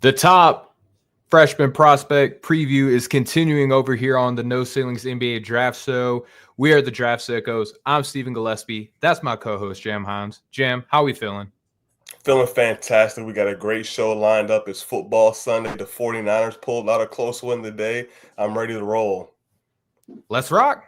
The top freshman prospect preview is continuing over here on the No Ceilings NBA Draft Show. We are the Draft Sickos. I'm Stephen Gillaspie. That's my co-host, Jam Hines. Jam, how we feeling? Feeling fantastic. We got a great show lined up. It's football Sunday. The 49ers pulled out a close one today. I'm ready to roll. Let's rock.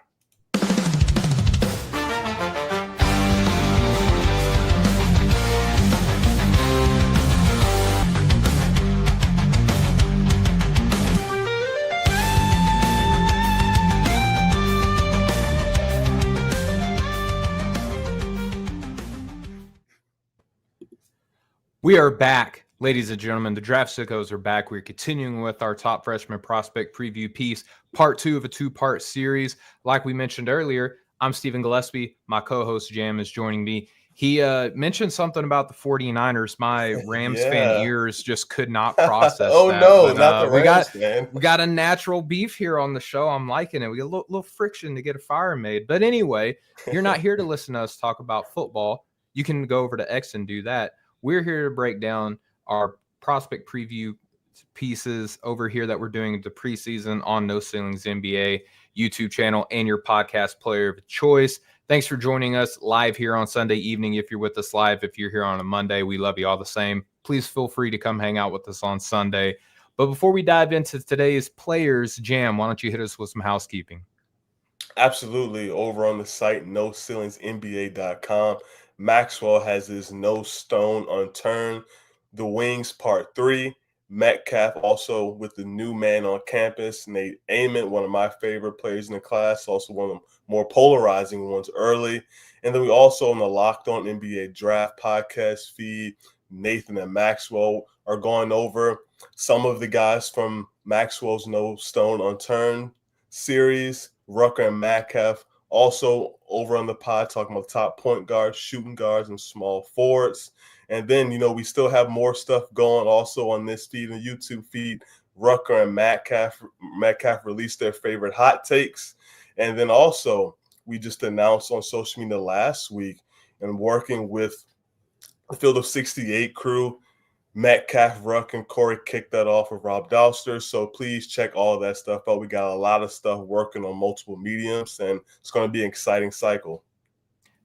We are back, ladies and gentlemen. The Draft Sickos are back. We're continuing with our top freshman prospect preview piece, part two of a two-part series. Like we mentioned earlier, I'm Stephen Gillaspie. My co-host Jam is joining me. He mentioned something about the 49ers. My Rams fan ears just could not process that. No, not the Rams fan. We got a natural beef here on the show. I'm liking it. We got a little friction to get a fire made. But anyway, you're not here to listen to us talk about football. You can go over to X and do that. We're here to break down our prospect preview pieces over here that we're doing the preseason on No Ceilings NBA YouTube channel and your podcast player of choice. Thanks for joining us live here on Sunday evening. If you're with us live, if you're here on a Monday, we love you all the same. Please feel free to come hang out with us on Sunday. But before we dive into today's players, Jam, why don't you hit us with some housekeeping? Absolutely. Over on the site, NoCeilingsNBA.com. Maxwell has his No Stone Unturned. The Wings Part 3. Metcalf also with the new man on campus. Nate Ament, one of my favorite players in the class, also one of the more polarizing ones early. And then we also on the Locked On NBA Draft podcast feed, Nathan and Maxwell are going over some of the guys from Maxwell's No Stone Unturned series, Rucker and Metcalf. Also over on the pod talking about top point guards, shooting guards, and small forwards. And then, we still have more stuff going also on this feed and YouTube feed. Rucker and Metcalf released their favorite hot takes. And then also we just announced on social media last week and working with the Field of 68 crew, Metcalf, Ruck, and Corey kicked that off with Rob Douster. So please check all of that stuff out. We got a lot of stuff working on multiple mediums, and it's going to be an exciting cycle.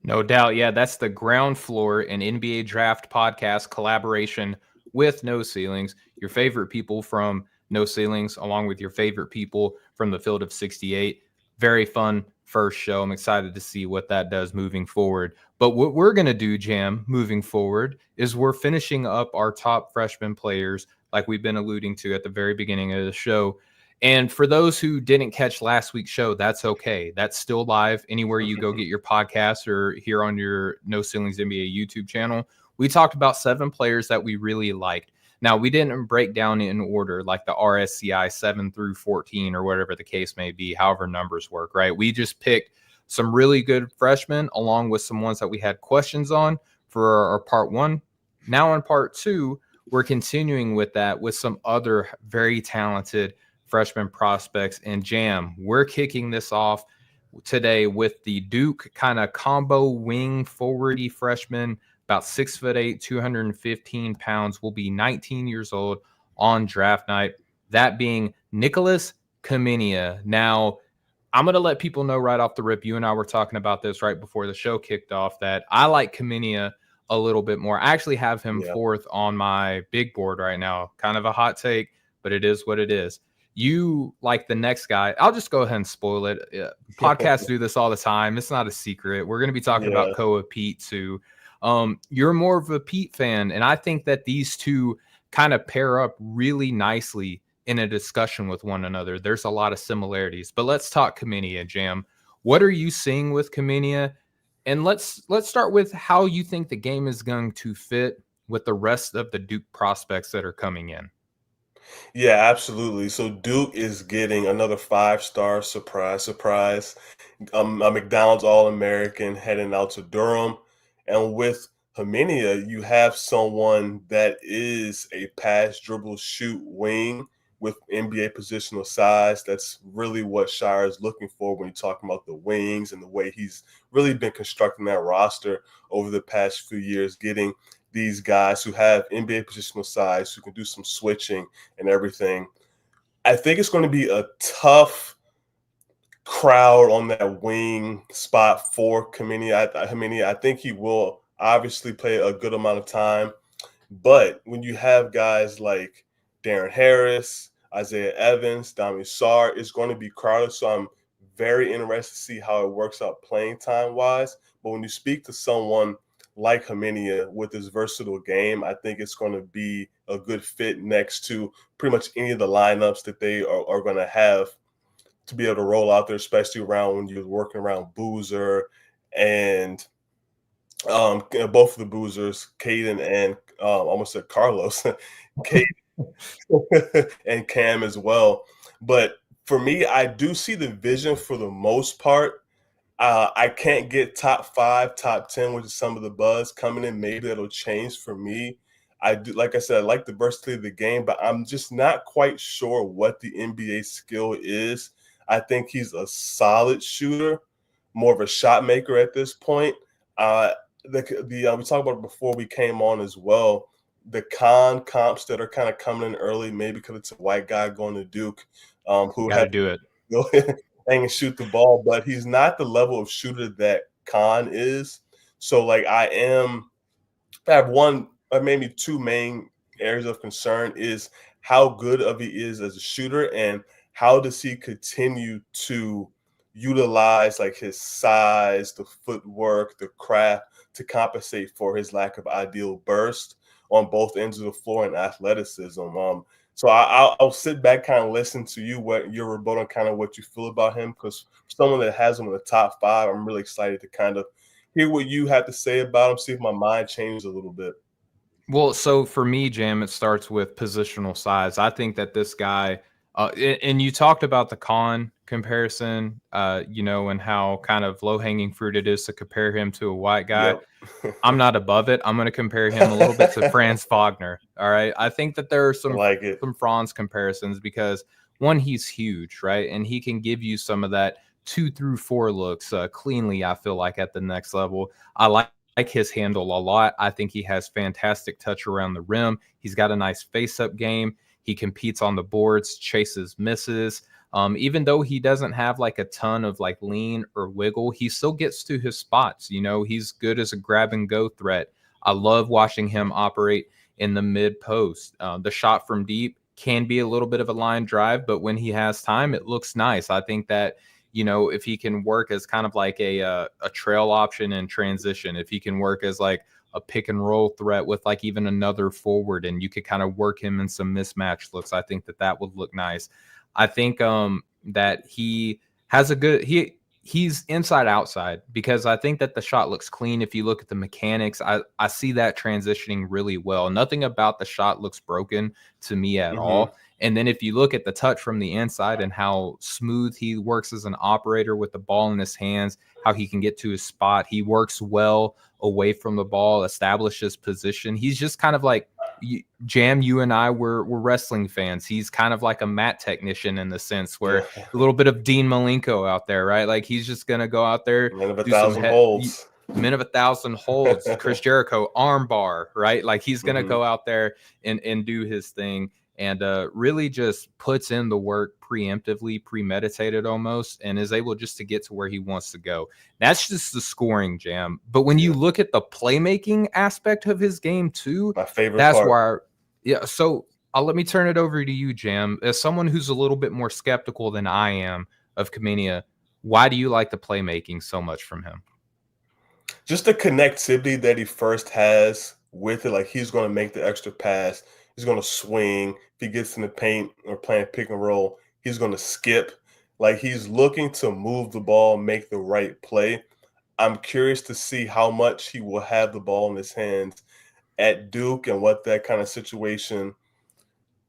No doubt. Yeah, that's the Ground Floor and NBA Draft podcast collaboration with No Ceilings. Your favorite people from No Ceilings, along with your favorite people from the Field of 68. Very fun first show. I'm excited to see what that does moving forward. But what we're going to do, Jam, moving forward, is we're finishing up our top freshman players, like we've been alluding to at the very beginning of the show. And for those who didn't catch last week's show, that's okay. That's still live anywhere you go get your podcast or here on your No Ceilings NBA YouTube channel. We talked about 7 players that we really liked. Now, we didn't break down in order like the RSCI 7 through 14 or whatever the case may be, however numbers work, right? We just picked some really good freshmen along with some ones that we had questions on for our part 1. Now in part 2, we're continuing with that with some other very talented freshman prospects. And Jam, we're kicking this off today with the Duke kind of combo wing forwardy freshman, about 6'8", 215 pounds, will be 19 years old on draft night. That being Nikolas Khamenia. Now, I'm going to let people know right off the rip, you and I were talking about this right before the show kicked off, that I like Khamenia a little bit more. I actually have him fourth on my big board right now. Kind of a hot take, but it is what it is. You like the next guy. I'll just go ahead and spoil it. Podcasts do this all the time. It's not a secret. We're going to be talking about Koa Peat too. You're more of a Peat fan, and I think that these two kind of pair up really nicely in a discussion with one another. There's a lot of similarities, but let's talk Khamenia, Jam. What are you seeing with Khamenia? And let's start with how you think the game is going to fit with the rest of the Duke prospects that are coming in. Yeah, absolutely. So Duke is getting another 5-star surprise. A McDonald's All-American heading out to Durham. And with Khamenia, you have someone that is a pass, dribble, shoot wing with NBA positional size. That's really what Shire is looking for when you're talking about the wings and the way he's really been constructing that roster over the past few years, getting these guys who have NBA positional size, who can do some switching and everything. I think it's going to be a tough crowd on that wing spot for Khamenia. I think he will obviously play a good amount of time, but when you have guys like Darren Harris, Isaiah Evans, Dami Sarr, it's going to be crowded. So I'm very interested to see how it works out playing time wise. But when you speak to someone like Khamenia with this versatile game, I think it's going to be a good fit next to pretty much any of the lineups that they are going to have to be able to roll out there, especially around when you're working around Boozer and both of the Boozers, Caden and almost said Carlos, Caden and Cam as well. But for me, I do see the vision for the most part. I can't get top 5, top 10, which is some of the buzz coming in. Maybe that'll change for me. I do, like I said, I like the versatility of the game, but I'm just not quite sure what the NBA skill is. I think he's a solid shooter, more of a shot maker at this point. We talked about it before we came on as well. The comps that are kind of coming in early, maybe because it's a white guy going to Duke, who Got to do it. Go and shoot the ball, but he's not the level of shooter that Khan is. So, like, I have one, or maybe two main areas of concern is how good of he is as a shooter, and how does he continue to utilize like his size, the footwork, the craft to compensate for his lack of ideal burst on both ends of the floor and athleticism. So I'll sit back, kind of listen to you, what your rebuttal, kind of what you feel about him, because someone that has him in the top 5, I'm really excited to kind of hear what you have to say about him, see if my mind changes a little bit. Well, so for me, Jam, it starts with positional size. I think that this guy, and you talked about the Khan comparison, and how kind of low-hanging fruit it is to compare him to a white guy. Yep. I'm not above it. I'm going to compare him a little bit to Franz Wagner. All right. I think that there are some Franz comparisons because, one, he's huge, right? And he can give you some of that 2 through 4 looks cleanly, I feel like, at the next level. I like his handle a lot. I think he has fantastic touch around the rim. He's got a nice face-up game. He competes on the boards, chases misses. Even though he doesn't have like a ton of like lean or wiggle, he still gets to his spots. He's good as a grab and go threat. I love watching him operate in the mid post. The shot from deep can be a little bit of a line drive, but when he has time, it looks nice. I think that, if he can work as kind of like a trail option in transition, if he can work as like a pick and roll threat with like even another forward, and you could kind of work him in some mismatch looks, I think that would look nice. I think that he has he's inside outside, because I think that the shot looks clean. If you look at the mechanics, I see that transitioning really well. Nothing about the shot looks broken to me at all. And then if you look at the touch from the inside and how smooth he works as an operator with the ball in his hands, how he can get to his spot, he works well away from the ball, establishes position. He's just kind of like, Jam, you and I were wrestling fans. He's kind of like a mat technician in the sense where a little bit of Dean Malenko out there, right? Like he's just going to go out there, Men of 1,000 holds. Men of 1,000 holds, Chris Jericho, arm bar, right? Like he's going to go out there and do his thing, and really just puts in the work preemptively, premeditated almost, and is able just to get to where he wants to go. That's just the scoring, Jam. But when you look at the playmaking aspect of his game too, my favorite that's part. So let me turn it over to you, Jam. As someone who's a little bit more skeptical than I am of Khamenia, why do you like the playmaking so much from him? Just the connectivity that he first has with it. Like, he's going to make the extra pass. He's going to swing. If he gets in the paint or playing pick and roll, he's going to skip. Like, he's looking to move the ball, make the right play. I'm curious to see how much he will have the ball in his hands at Duke and what that kind of situation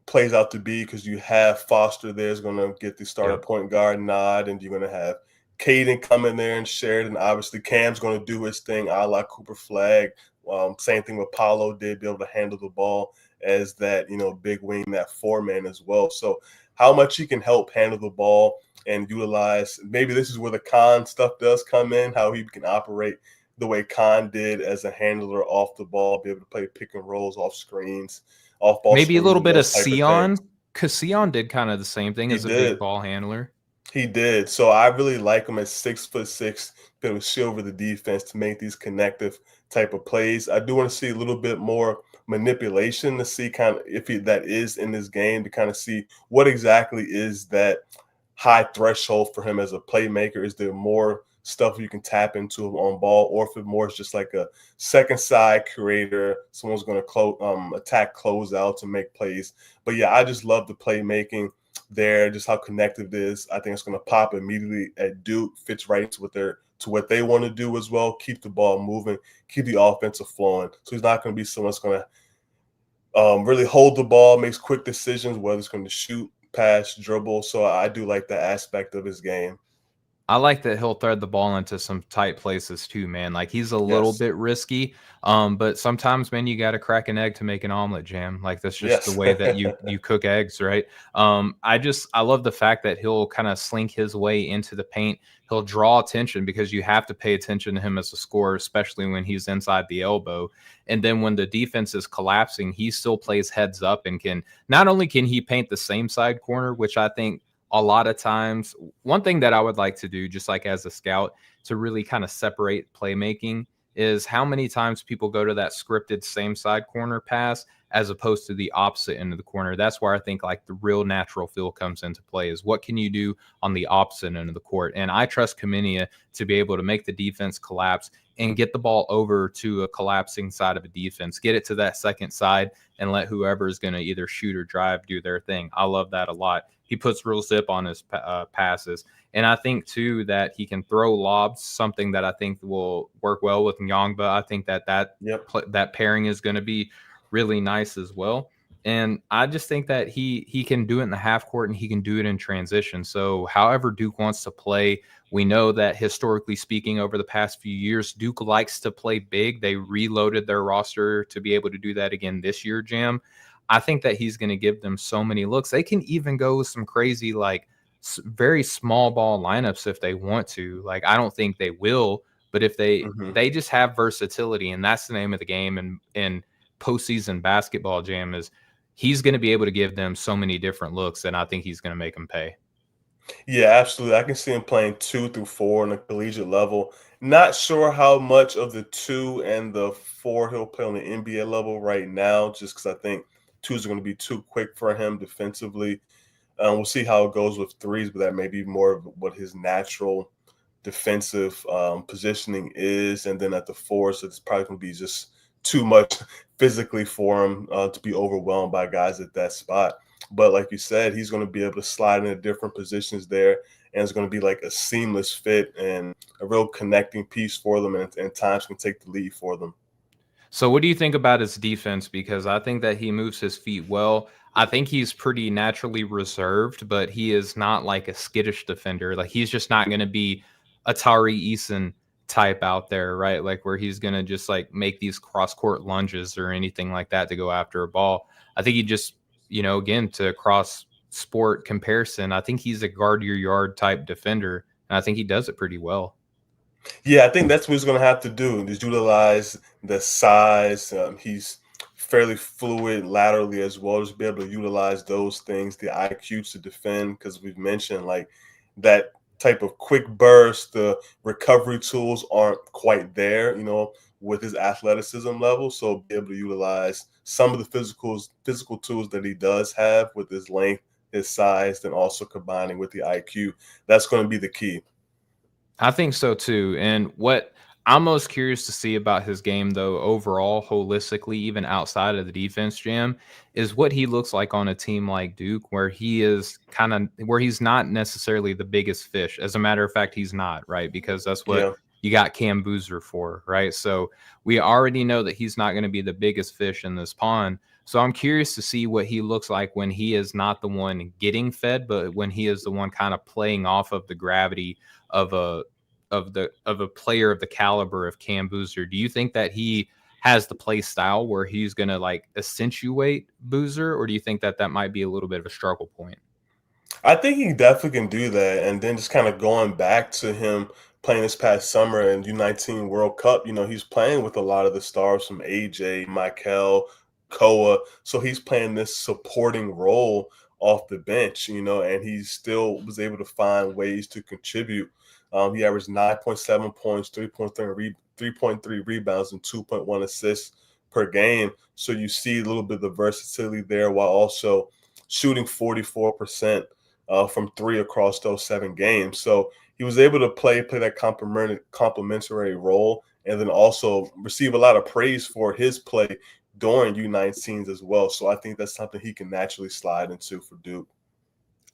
plays out to be, because you have Foster there is going to get the starting point guard nod, and you're going to have Caden come in there and share it, and obviously Cam's going to do his thing a la Cooper Flag. Same thing with Paolo, did be able to handle the ball as that, big wing, that 4-man as well. So how much he can help handle the ball and utilize, maybe this is where the Khan stuff does come in, how he can operate the way Khan did as a handler off the ball, be able to play pick and rolls off screens, off ball Maybe a screens, little and bit of those type of Sion, things. because Sion did kind of the same thing He as a big did. ball handler. He did. So I really like him at 6'6", be able to see over the defense to make these connective type of plays. I do want to see a little bit more manipulation to see kind of if that is in this game, to kind of see what exactly is that high threshold for him as a playmaker. Is there more stuff you can tap into on ball, or if it more is just like a second side creator, someone's going to attack closeouts and make plays. But yeah, I just love the playmaking there, just how connective it is. I think it's going to pop immediately at Duke. Fits right into what they want to do as well. Keep the ball moving, keep the offensive flowing. So he's not going to be someone that's going to really hold the ball, makes quick decisions, whether it's going to shoot, pass, dribble. So I do like that aspect of his game. I like that he'll thread the ball into some tight places too, man. Like he's a little Yes. bit risky, but sometimes, man, you got to crack an egg to make an omelet, Jam. Like that's just the Yes. way that you cook eggs, right? I love the fact that he'll kind of slink his way into the paint. He'll draw attention because you have to pay attention to him as a scorer, especially when he's inside the elbow. And then when the defense is collapsing, he still plays heads up and can not only can he paint the same side corner, which I think a lot of times, one thing that I would like to do, just like as a scout, to really kind of separate playmaking is how many times people go to that scripted same side corner pass as opposed to the opposite end of the corner. That's where I think like the real natural feel comes into play is what can you do on the opposite end of the court? And I trust Khamenia to be able to make the defense collapse and get the ball over to a collapsing side of a defense, get it to that second side and let whoever is going to either shoot or drive do their thing. I love that a lot. He puts real zip on his passes. And I think, too, that he can throw lobs, something that I think will work well with Nyongba. I think that pairing is going to be really nice as well. And I just think that he can do it in the half court and he can do it in transition. So however Duke wants to play, we know that historically speaking over the past few years, Duke likes to play big. They reloaded their roster to be able to do that again this year, Jam. I think that he's going to give them so many looks. They can even go with some crazy, like very small ball lineups if they want to. Like, I don't think they will, but if they just have versatility, and that's the name of the game. And in postseason basketball, Jam, is he's going to be able to give them so many different looks, and I think he's going to make them pay. Yeah, absolutely. I can see him playing 2 through 4 on the collegiate level. Not sure how much of the 2 and the 4 he'll play on the NBA level right now, just because I think 2s are going to be too quick for him defensively. We'll see how it goes with 3s, but that may be more of what his natural defensive positioning is. And then at the 4s, it's probably going to be just too much physically for him to be overwhelmed by guys at that spot. But like you said, he's going to be able to slide into different positions there, and it's going to be like a seamless fit and a real connecting piece for them, and times can take the lead for them. So what do you think about his defense? Because I think that he moves his feet well. I think he's pretty naturally reserved, but he is not like a skittish defender. Like he's just not going to be a Tari Eason type out there, right? Like where he's going to just like make these cross court lunges or anything like that to go after a ball. I think he just, again, to cross sport comparison, I think he's a guard your yard type defender. And I think he does it pretty well. Yeah, I think that's what he's going to have to do, is utilize the size. He's fairly fluid laterally as well, just be able to utilize those things, the IQ to defend, because we've mentioned like that type of quick burst, the recovery tools aren't quite there, with his athleticism level. So be able to utilize some of the physical tools that he does have with his length, his size, and also combining with the IQ. That's going to be the key. I think so too. And what I'm most curious to see about his game, though, overall, holistically, even outside of the defense, Jam, is what he looks like on a team like Duke, where he's not necessarily the biggest fish. As a matter of fact, he's not, right? Because that's what Yeah. you got Cam Boozer for, right? So we already know that he's not going to be the biggest fish in this pond. So I'm curious to see what he looks like when he is not the one getting fed, but when he is the one kind of playing off of the gravity of a player of the caliber of Cam Boozer. Do you think that he has the play style where he's going to like accentuate Boozer, or do you think that might be a little bit of a struggle point? I think he definitely can do that. And then just kind of going back to him playing this past summer in U19 World Cup, he's playing with a lot of the stars from AJ, Michael, Koa. So he's playing this supporting role off the bench, and he still was able to find ways to contribute. He averaged 9.7 points, 3.3 rebounds, and 2.1 assists per game. So you see a little bit of the versatility there while also shooting 44% from three across those 7 games. So he was able to play that complementary role, and then also receive a lot of praise for his play during U19s as well. So I think that's something he can naturally slide into for Duke.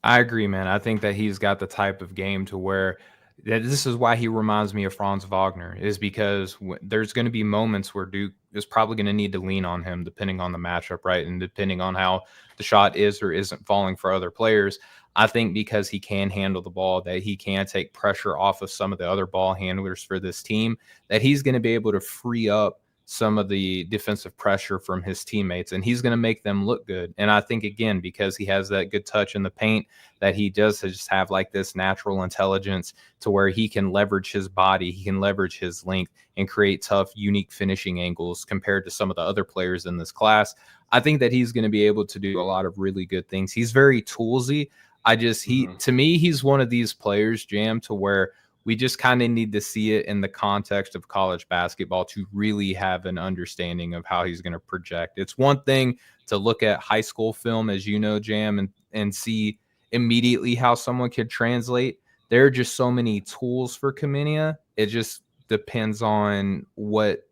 I agree, man. I think that he's got the type of game to where this is why he reminds me of Franz Wagner, is because there's going to be moments where Duke is probably going to need to lean on him depending on the matchup, right? And depending on how the shot is or isn't falling for other players. I think because he can handle the ball, that he can take pressure off of some of the other ball handlers for this team, that he's going to be able to free up some of the defensive pressure from his teammates, and he's going to make them look good. And I think, again, because he has that good touch in the paint, that he does just have like this natural intelligence to where he can leverage his body, he can leverage his length and create tough, unique finishing angles compared to some of the other players in this class. I think that he's going to be able to do a lot of really good things. He's very toolsy. To me, he's one of these players, Jam, to where we just kind of need to see it in the context of college basketball to really have an understanding of how he's going to project. It's one thing to look at high school film, as you know, Jam, and see immediately how someone could translate. There are just so many tools for Khamenia. It just depends on what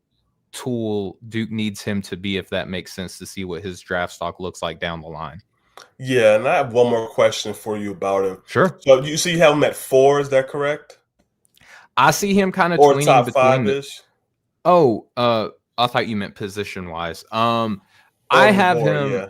tool Duke needs him to be, if that makes sense, to see what his draft stock looks like down the line. Yeah, and I have one more question for you about him. Sure. So you have him at 4, is that correct? I see him kind of Or tweening top between 5-ish? I thought you meant position wise. On I the have board, him. yeah.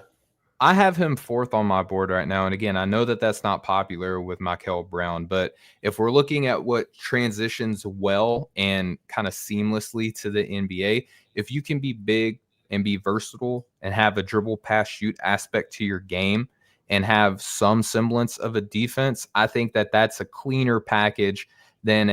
I have him 4th on my board right now. And again, I know that that's not popular with Michael Brown, but if we're looking at what transitions well and kind of seamlessly to the NBA, if you can be big and be versatile and have a dribble pass shoot aspect to your game and have some semblance of a defense, I think that that's a cleaner package than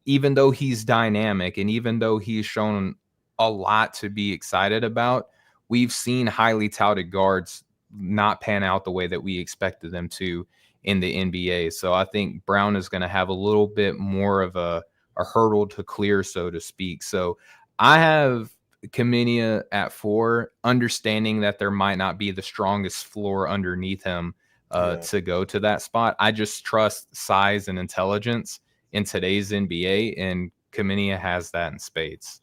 even though he's dynamic and even though he's shown a lot to be excited about, we've seen highly touted guards not pan out the way that we expected them to in the NBA. So I think Brown is going to have a little bit more of a hurdle to clear, so to speak. So I have Khamenia at 4, understanding that there might not be the strongest floor underneath him to go to that spot. I just trust size and intelligence in today's NBA, and Khamenia has that in spades.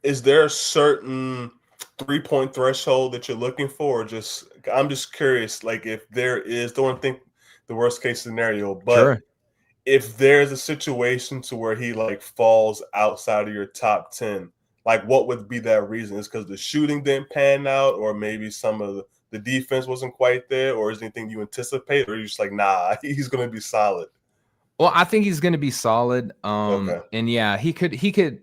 Is there a certain 3-point threshold that you're looking for? Or I'm just curious, like if there is, don't think the worst case scenario, but Sure. if there's a situation to where he like falls outside of your top 10, like what would be that reason? Is because the shooting didn't pan out, or maybe some of the defense wasn't quite there, or is anything you anticipate, or you're just like, nah, he's going to be solid? Well, I think he's going to be solid. Okay. And yeah, he could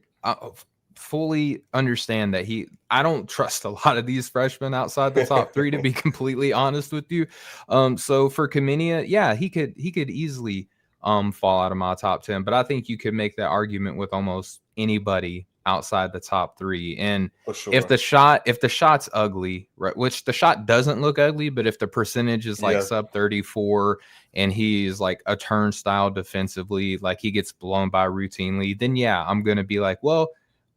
fully understand that I don't trust a lot of these freshmen outside the top 3, to be completely honest with you. So for Khamenia, yeah, he could easily fall out of my top 10, but I think you could make that argument with almost anybody outside the top 3. And Sure. if the shot's ugly, right, which the shot doesn't look ugly, but if the percentage is like sub 34 and he's like a turnstile defensively, like he gets blown by routinely, then yeah, I'm going to be like, well,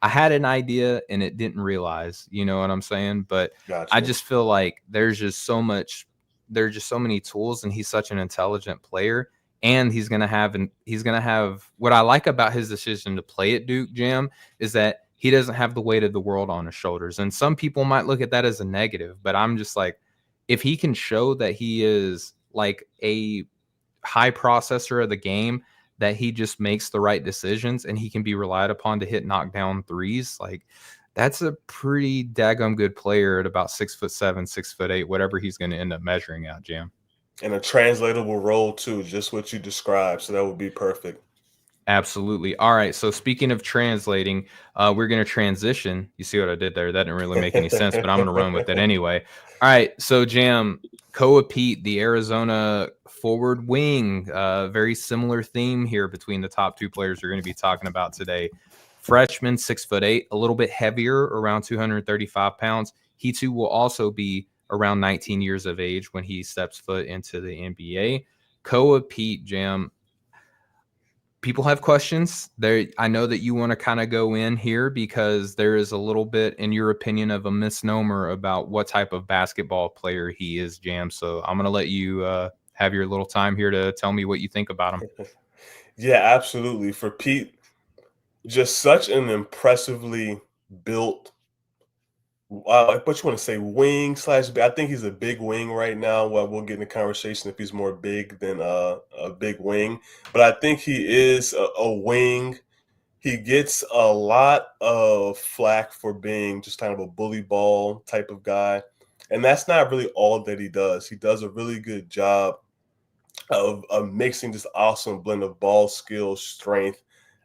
I had an idea and it didn't realize, you know what I'm saying? But Gotcha. I just feel like there's just so many tools, and he's such an intelligent player. And he's gonna have what I like about his decision to play at Duke, Jam, is that he doesn't have the weight of the world on his shoulders. And some people might look at that as a negative, but I'm just like, if he can show that he is like a high processor of the game, that he just makes the right decisions and he can be relied upon to hit knockdown threes, like that's a pretty daggum good player at about 6'7", 6'8", whatever he's going to end up measuring out, Jam. And a translatable role too, just what you described. So that would be perfect. Absolutely. All right. So speaking of translating, we're going to transition. You see what I did there? That didn't really make any sense, but I'm going to run with it anyway. All right. So Jam, Koa Peat, the Arizona forward wing, very similar theme here between the top two players we're going to be talking about today. Freshman, 6'8", a little bit heavier, around 235 pounds. He too will also be around 19 years of age when he steps foot into the NBA. Koa Peat, Jam, people have questions there. I know that you want to kind of go in here because there is a little bit, in your opinion, of a misnomer about what type of basketball player he is, Jam. So I'm going to let you have your little time here to tell me what you think about him. Yeah, absolutely. For Pete, just such an impressively built, what you want to say, wing slash. I think he's a big wing right now. Well, we'll get in the conversation if he's more big than a big wing, but I think he is a wing. He gets a lot of flack for being just kind of a bully ball type of guy, and that's not really all that he does. He does a really good job of mixing this awesome blend of ball skills, strength,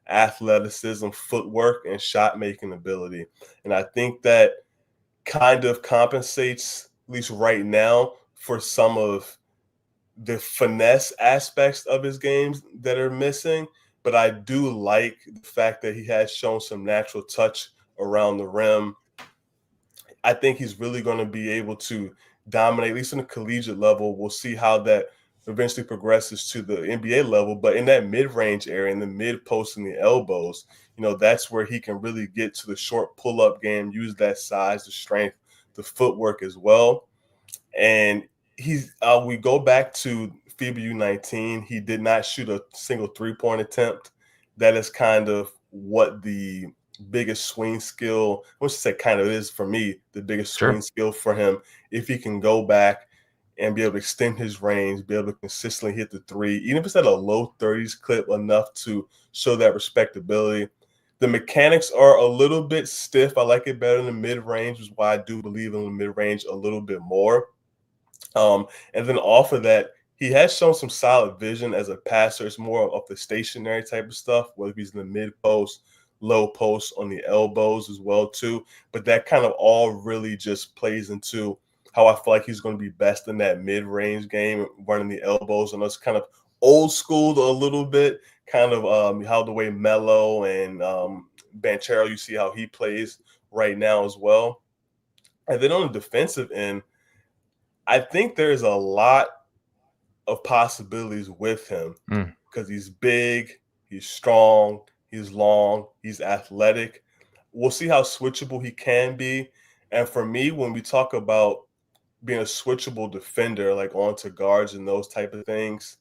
athleticism, footwork, and shot making ability. And I think that kind of compensates, at least right now, for some of the finesse aspects of his games that are missing. But I do like the fact that he has shown some natural touch around the rim. I think he's really going to be able to dominate, at least in the collegiate level. We'll see how that eventually progresses to the NBA level. But in that mid-range area, in the mid-post and the elbows, that's where he can really get to the short pull-up game, use that size, the strength, the footwork as well. And we go back to FIBA U19. He did not shoot a single three-point attempt. That is kind of what the biggest swing skill, I should say kind of is for me, the biggest swing skill for him. If he can go back and be able to extend his range, be able to consistently hit the three, even if it's at a low 30s clip, enough to show that respectability. The mechanics are a little bit stiff. I like it better in the mid-range, which is why I do believe in the mid-range a little bit more. And then off of that, he has shown some solid vision as a passer. It's more of the stationary type of stuff, whether he's in the mid-post, low post, on the elbows as well too. But that kind of all really just plays into how I feel like he's going to be best in that mid-range game, running the elbows. And that's kind of old school a little bit, kind of how the way Melo and Banchero, you see how he plays right now as well. And then on the defensive end, I think there's a lot of possibilities with him because he's big, he's strong, he's long, he's athletic. We'll see how switchable he can be. And for me, when we talk about being a switchable defender, like onto guards and those type of things,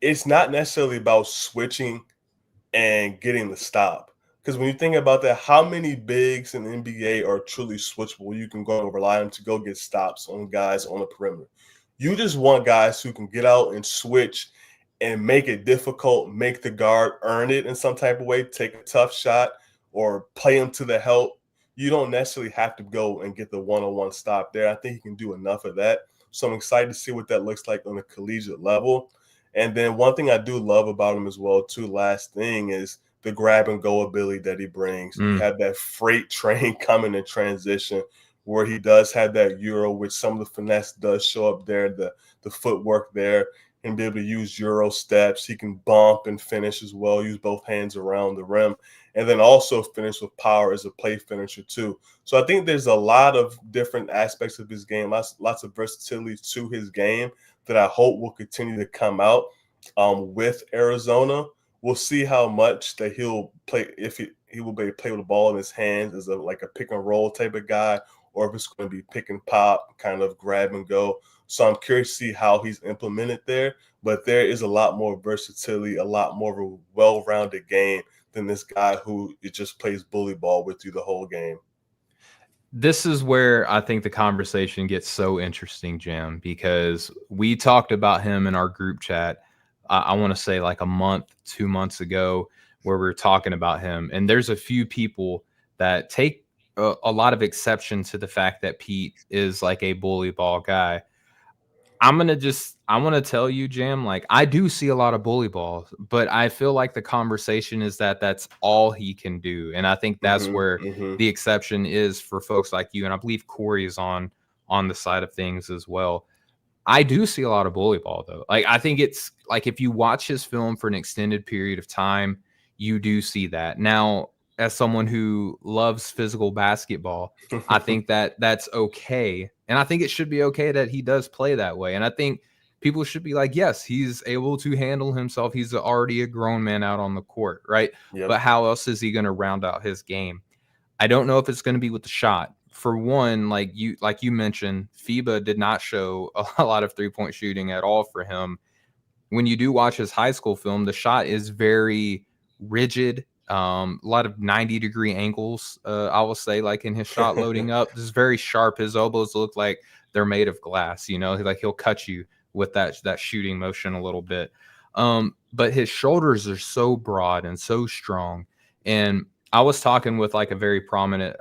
it's not necessarily about switching and getting the stop. Because when you think about that, how many bigs in the NBA are truly switchable? You can go and rely on them to go get stops on guys on the perimeter. You just want guys who can get out and switch and make it difficult, make the guard earn it in some type of way, take a tough shot or play him to the help. You don't necessarily have to go and get the one-on-one stop there. I think he can do enough of that. So I'm excited to see what that looks like on the collegiate level. And then one thing I do love about him as well, too, last thing, is the grab and go ability that he brings. You have that freight train coming in transition where he does have that Euro, which some of the finesse does show up there, the footwork there, and be able to use Euro steps. He can bump and finish as well, use both hands around the rim, and then also finish with power as a play finisher too. So I think there's a lot of different aspects of his game, lots of versatility to his game that I hope will continue to come out with Arizona. We'll see how much that he'll play, if he will be able to play with the ball in his hands as like a pick and roll type of guy, or if it's going to be pick and pop, kind of grab and go. So I'm curious to see how he's implemented there. But there is a lot more versatility, a lot more of a well-rounded game than this guy who it just plays bully ball with you the whole game. This is where I think the conversation gets so interesting, Jim, because we talked about him in our group chat. I want to say like a month, 2 months ago, where we were talking about him. And there's a few people that take a lot of exception to the fact that Pete is like a bully ball guy. I want to tell you, Jam, like I do see a lot of bully balls, but I feel like the conversation is that that's all he can do. And I think that's where the exception is for folks like you. And I believe Corey is on the side of things as well. I do see a lot of bully ball though. Like I think it's like if you watch his film for an extended period of time, you do see that. Now, as someone who loves physical basketball, I think that that's okay. And I think it should be okay that he does play that way. And I think people should be like, yes, he's able to handle himself. He's already a grown man out on the court, right? Yep. But how else is he going to round out his game? I don't know if it's going to be with the shot. For one, like you mentioned, FIBA did not show a lot of three-point shooting at all for him. When you do watch his high school film, the shot is very rigid. A lot of 90-degree angles, I will say, like in his shot loading up. This is very sharp. His elbows look like they're made of glass, you know, like he'll cut you with that shooting motion a little bit. But his shoulders are so broad and so strong. And I was talking with like a very prominent,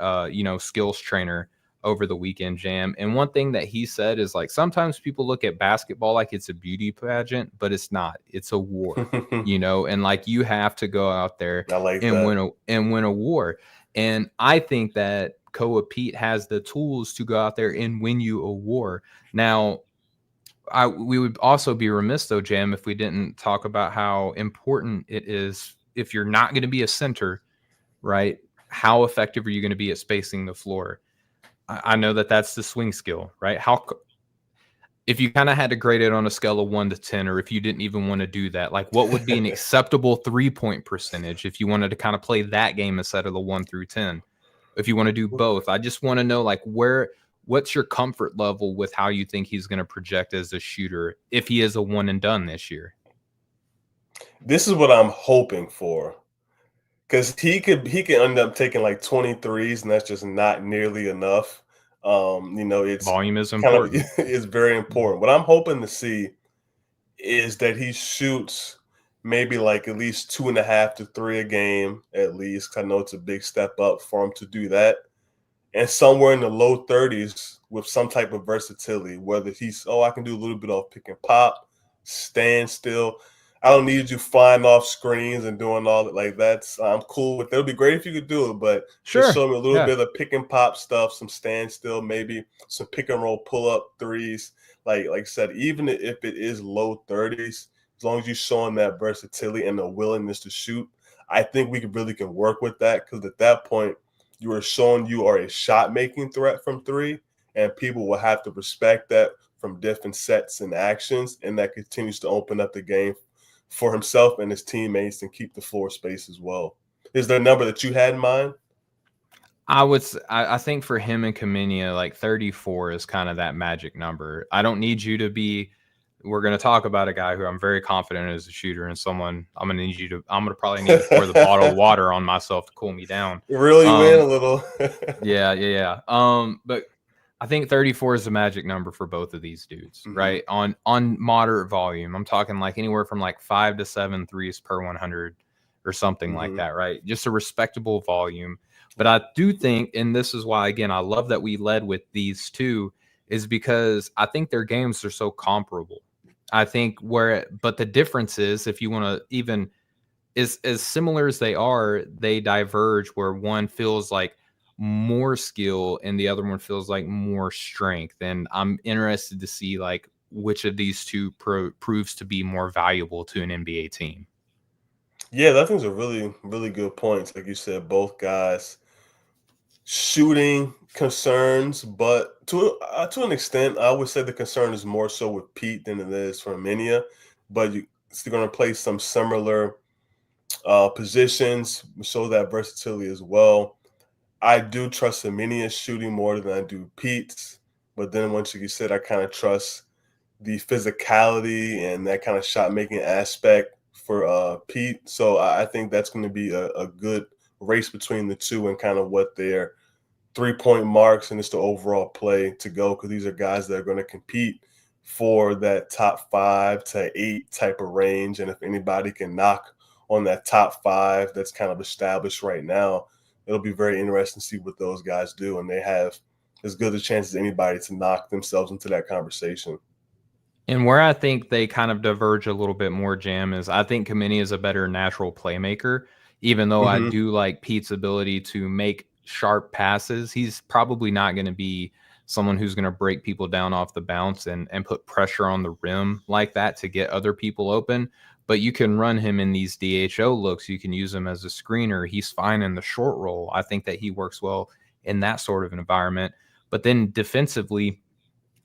skills trainer over the weekend, Jam. And one thing that he said is like, sometimes people look at basketball like it's a beauty pageant, but it's not. It's a war, and like you have to go out there and win a war. And I think that Koa Peat has the tools to go out there and win you a war. Now, we would also be remiss though, Jam, if we didn't talk about how important it is if you're not going to be a center, right? How effective are you going to be at spacing the floor? I know that that's the swing skill, right? If you kind of had to grade it on a scale of 1 to 10, or if you didn't even want to do that, like what would be an acceptable 3-point percentage if you wanted to kind of play that game instead of the 1 through 10? If you want to do both, I just want to know like what's your comfort level with how you think he's going to project as a shooter if he is a one and done this year? This is what I'm hoping for. Because he could end up taking like 23s, and that's just not nearly enough. It's volume is important. It's very important. What I'm hoping to see is that he shoots maybe like at least 2.5 to 3 a game at least. I know it's a big step up for him to do that, and somewhere in the low 30s with some type of versatility. Whether I can do a little bit of pick and pop, stand still. I don't need you flying off screens and doing all that. Like I'm cool with. It would be great if you could do it, but just show me a little bit of pick and pop stuff, some standstill, maybe some pick and roll pull up threes. Like I said, even if it is low 30s, as long as you're showing that versatility and the willingness to shoot, I think we really can work with that. Because at that point, you are showing you are a shot making threat from 3, and people will have to respect that from different sets and actions, and that continues to open up the game for himself and his teammates and keep the floor space as well. Is there a number that you had in mind? I think for him and Khamenia, like 34 is kind of that magic number. I don't need you to be. We're going to talk about a guy who I'm very confident is a shooter, and someone I'm going to probably need to pour the bottle of water on myself to cool me down. Really win a little. Yeah. But I think 34 is the magic number for both of these dudes, right? On moderate volume. I'm talking like anywhere from like 5 to 7 threes per 100 or something like that, right? Just a respectable volume. But I do think, and this is why, again, I love that we led with these two, is because I think their games are so comparable. I think but the difference is, if you want to even, is as similar as they are, they diverge where one feels like more skill and the other one feels like more strength. And I'm interested to see like which of these two proves to be more valuable to an NBA team. Yeah, that thing's a really, really good point. Like you said, both guys shooting concerns, but to an extent, I would say the concern is more so with Pete than it is for Khamenia. But you're still going to play some similar positions, show that versatility as well. I do trust Khamenia's shooting more than I do Pete's, but then once you said, I kind of trust the physicality and that kind of shot making aspect for Pete. So I think that's going to be a good race between the two and kind of what their 3-point marks and just the overall play to go, because these are guys that are going to compete for that top 5 to 8 type of range. And if anybody can knock on that top 5 that's kind of established right now, it'll be very interesting to see what those guys do. And they have as good a chance as anybody to knock themselves into that conversation. And where I think they kind of diverge a little bit more, Jam, is I think Khamenia is a better natural playmaker, even though I do like Pete's ability to make sharp passes. He's probably not going to be someone who's going to break people down off the bounce and put pressure on the rim like that to get other people open. But you can run him in these DHO looks. You can use him as a screener. He's fine in the short roll. I think that he works well in that sort of an environment. But then defensively,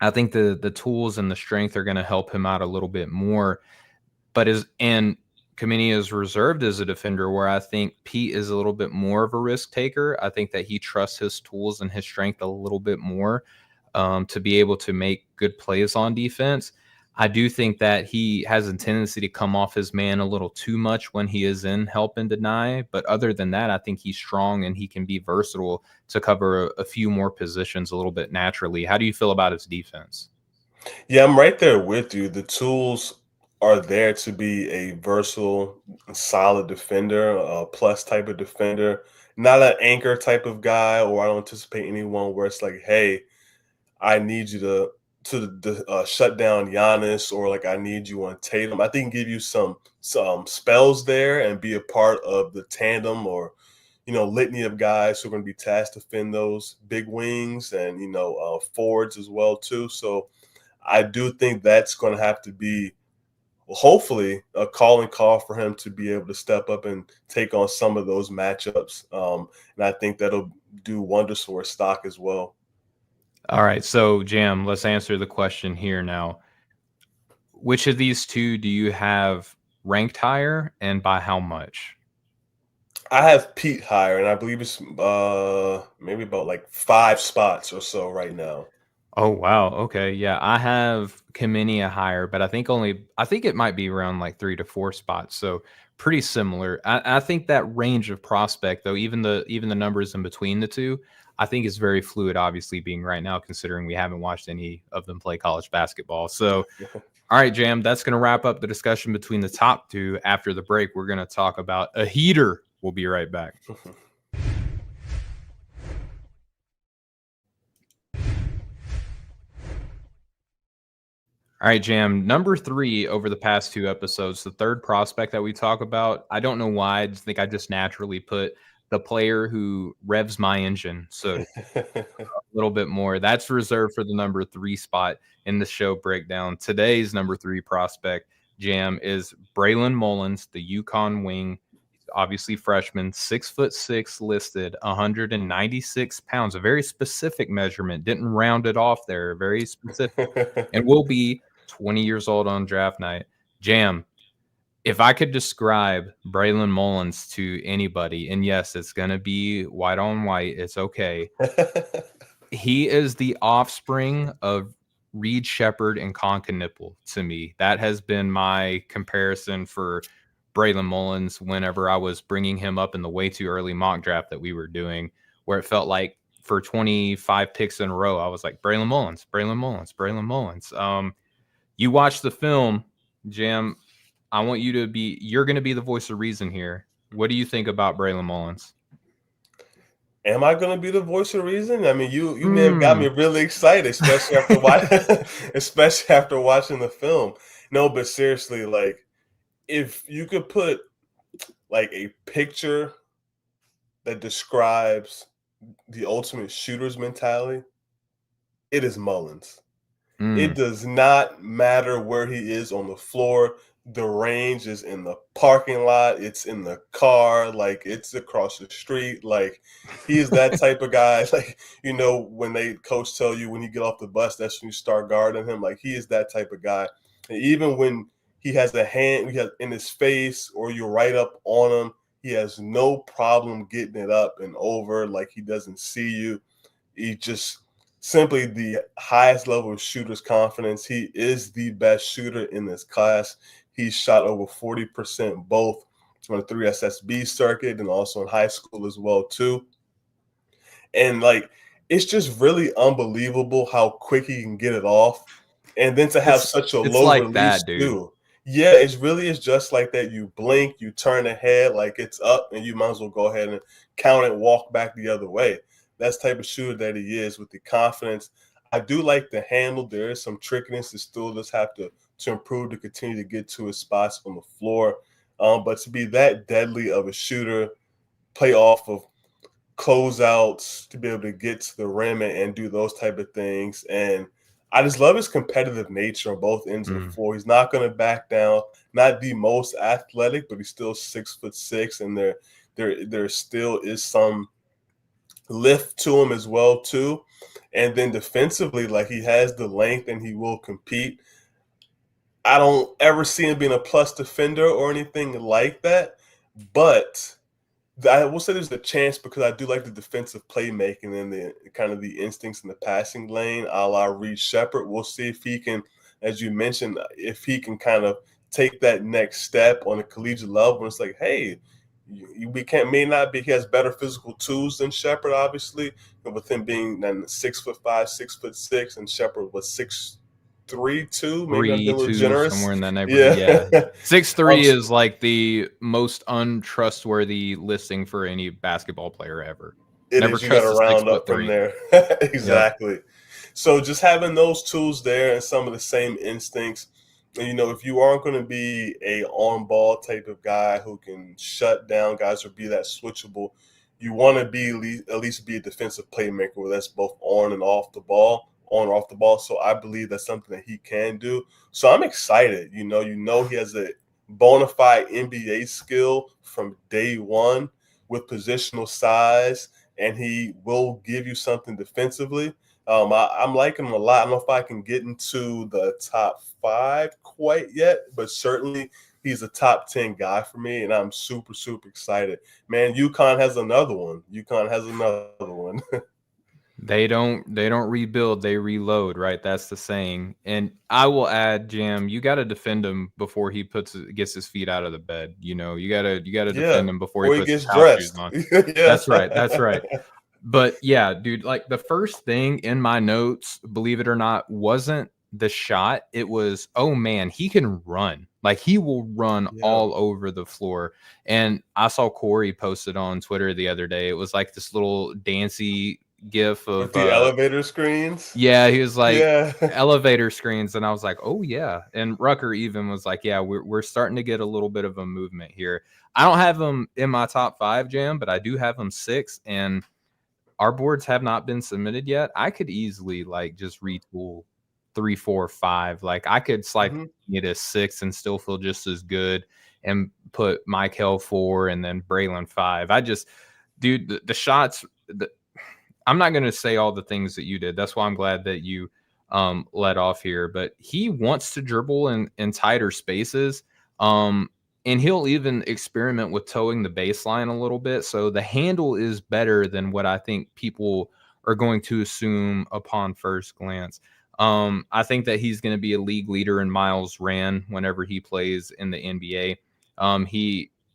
I think the tools and the strength are going to help him out a little bit more. But Khamenia is reserved as a defender, where I think Peat is a little bit more of a risk taker. I think that he trusts his tools and his strength a little bit more to be able to make good plays on defense. I do think that he has a tendency to come off his man a little too much when he is in help and deny. But other than that, I think he's strong and he can be versatile to cover a few more positions a little bit naturally. How do you feel about his defense? Yeah, I'm right there with you. The tools are there to be a versatile, solid defender, a plus type of defender, not an anchor type of guy, or I don't anticipate anyone where it's like, hey, I need you to shut down Giannis, or like I need you on Tatum. I think give you some spells there and be a part of the tandem or litany of guys who are going to be tasked to defend those big wings and forwards as well too. So I do think that's going to have to be hopefully a calling call for him to be able to step up and take on some of those matchups. And I think that'll do wonders for his stock as well. All right, so Jam, let's answer the question here now. Which of these two do you have ranked higher, and by how much? I have Peat higher, and I believe it's maybe about like 5 spots or so right now. Oh, wow. Okay. Yeah, I have Khamenia higher, but I think it might be around like 3 to 4 spots. So pretty similar. I think that range of prospect, though, even the numbers in between the two, I think is very fluid, obviously, being right now, considering we haven't watched any of them play college basketball. So, all right, Jam, that's going to wrap up the discussion between the top two. After the break, we're going to talk about a heater. We'll be right back. All right, Jam. Number 3 over the past 2 episodes, the third prospect that we talk about. I don't know why. I just think I just naturally put the player who revs my engine. So a little bit more. That's reserved for the number 3 spot in the show breakdown. Today's number 3 prospect, Jam, is Braylon Mullis, the UConn wing. Obviously freshman, 6'6", listed, 196 pounds. A very specific measurement. Didn't round it off there. Very specific. And will be 20 years old on draft night. Jam, if I could describe Braylon Mullis to anybody, and yes, it's going to be white on white. It's okay. He is the offspring of Reed Shepherd and Conka Nipple to me. That has been my comparison for Braylon Mullis whenever I was bringing him up in the way too early mock draft that we were doing, where it felt like for 25 picks in a row, I was like, Braylon Mullis, Braylon Mullis, Braylon Mullis. You watch the film, Jam. I want you to you're going to be the voice of reason here. What do you think about Braylon Mullis? Am I going to be the voice of reason? I mean, you may have got me really excited, especially after watching the film. No, but seriously, like if you could put like a picture that describes the ultimate shooter's mentality, it is Mullis. It does not matter where he is on the floor. The range is in the parking lot. It's in the car. Like, it's across the street. Like, he is that type of guy. Like, when they coach tell you when you get off the bus, that's when you start guarding him. Like, he is that type of guy. And even when he has a hand in his face or you're right up on him, he has no problem getting it up and over. Like, he doesn't see you. He just simply the highest level of shooter's confidence. He is the best shooter in this class. He's shot over 40% both on the 3SSB circuit and also in high school as well too. And like, it's just really unbelievable how quick he can get it off. And then to have such a low like release that, dude. too. Yeah, it really is just like that. You blink, you turn ahead like it's up, and you might as well go ahead and count it, walk back the other way. That's the type of shooter that he is with the confidence. I do like the handle. There is some trickiness that still does have to improve to continue to get to his spots on the floor. But to be that deadly of a shooter, play off of closeouts, to be able to get to the rim and do those type of things. And I just love his competitive nature on both ends of the floor. He's not going to back down. Not the most athletic, but he's still 6'6", and there still is some lift to him as well too. And then defensively, like, he has the length and he will compete. I don't ever see him being a plus defender or anything like that, but I will say there's a chance, because I do like the defensive playmaking and the kind of the instincts in the passing lane, a la Reed Shepherd. We'll see if he can, as you mentioned, if he can kind of take that next step on a collegiate level. And it's like, hey, may not be, he has better physical tools than Shepherd, obviously, but with him being then 6'5", 6'6", and Shepherd was 6'3", 2". Maybe I'm being a little 3-2, generous. somewhere in that neighborhood. Yeah. 6'3" Um, is like the most untrustworthy listing for any basketball player ever. It Never is. You got to trust a round up from 6'3". there. Yep. Exactly. So just having those tools there and some of the same instincts, and, you know, if you aren't going to be a on-ball type of guy who can shut down guys or be that switchable, you want to be at least be a defensive playmaker, where that's both on and off the ball, on or off the ball. So I believe that's something that he can do. So I'm excited. You know, he has a bona fide NBA skill from day one with positional size, and he will give you something defensively. I'm liking him a lot. I don't know if I can get into the top 5 quite yet, but certainly he's a top 10 guy for me, and I'm super, super excited. Man, UConn has another one. They don't rebuild, they reload, right? That's the saying. And I will add, Jam, you got to defend him before he gets his feet out of the bed. You know, you got to defend him before he Or he puts his gets house shoes dressed. on. Yeah. That's right. But yeah, dude, like, the first thing in my notes, believe it or not, wasn't the shot. It was, oh man, he can run. Like, he will run all over the floor. And I saw Corey posted on Twitter the other day. It was like this little dancey gif of With the elevator screens. Yeah, he was like, Yeah. elevator screens, and I was like, oh yeah. And Rucker even was like, yeah, we're starting to get a little bit of a movement here. I don't have him in my top 5, Jam, but I do have him 6, and our boards have not been submitted yet. I could easily, like, just retool 3, 4, 5. Like, I could slide it as 6 and still feel just as good, and put Michael 4 and then Braylon 5. I just, dude, the shots. I'm not going to say all the things that you did. That's why I'm glad that you let off here. But he wants to dribble in tighter spaces. And he'll even experiment with towing the baseline a little bit. So the handle is better than what I think people are going to assume upon first glance. I think that he's going to be a league leader in miles ran whenever he plays in the NBA.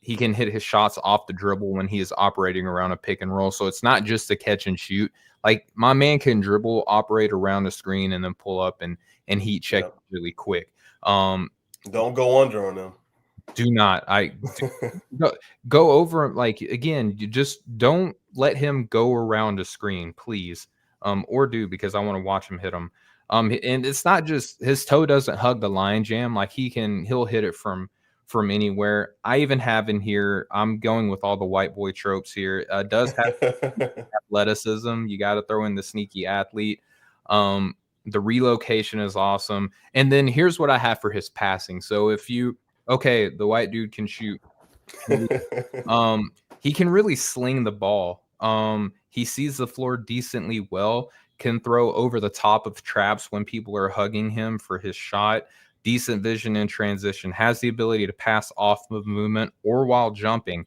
He can hit his shots off the dribble when he is operating around a pick and roll. So it's not just a catch and shoot. Like, my man can dribble, operate around the screen, and then pull up and heat check really quick. Don't go under on them. Do not. Go over. Like, again, you just don't let him go around a screen, please. Or do, because I want to watch him hit them. And it's not just his toe doesn't hug the line, Jam. Like, he'll hit it from anywhere. I even have in here, I'm going with all the white boy tropes here. Does have athleticism. You got to throw in the sneaky athlete. The relocation is awesome. And then here's what I have for his passing. So the white dude can shoot. He can really sling the ball. He sees the floor decently well, can throw over the top of traps when people are hugging him for his shot. Decent vision in transition, has the ability to pass off of movement or while jumping,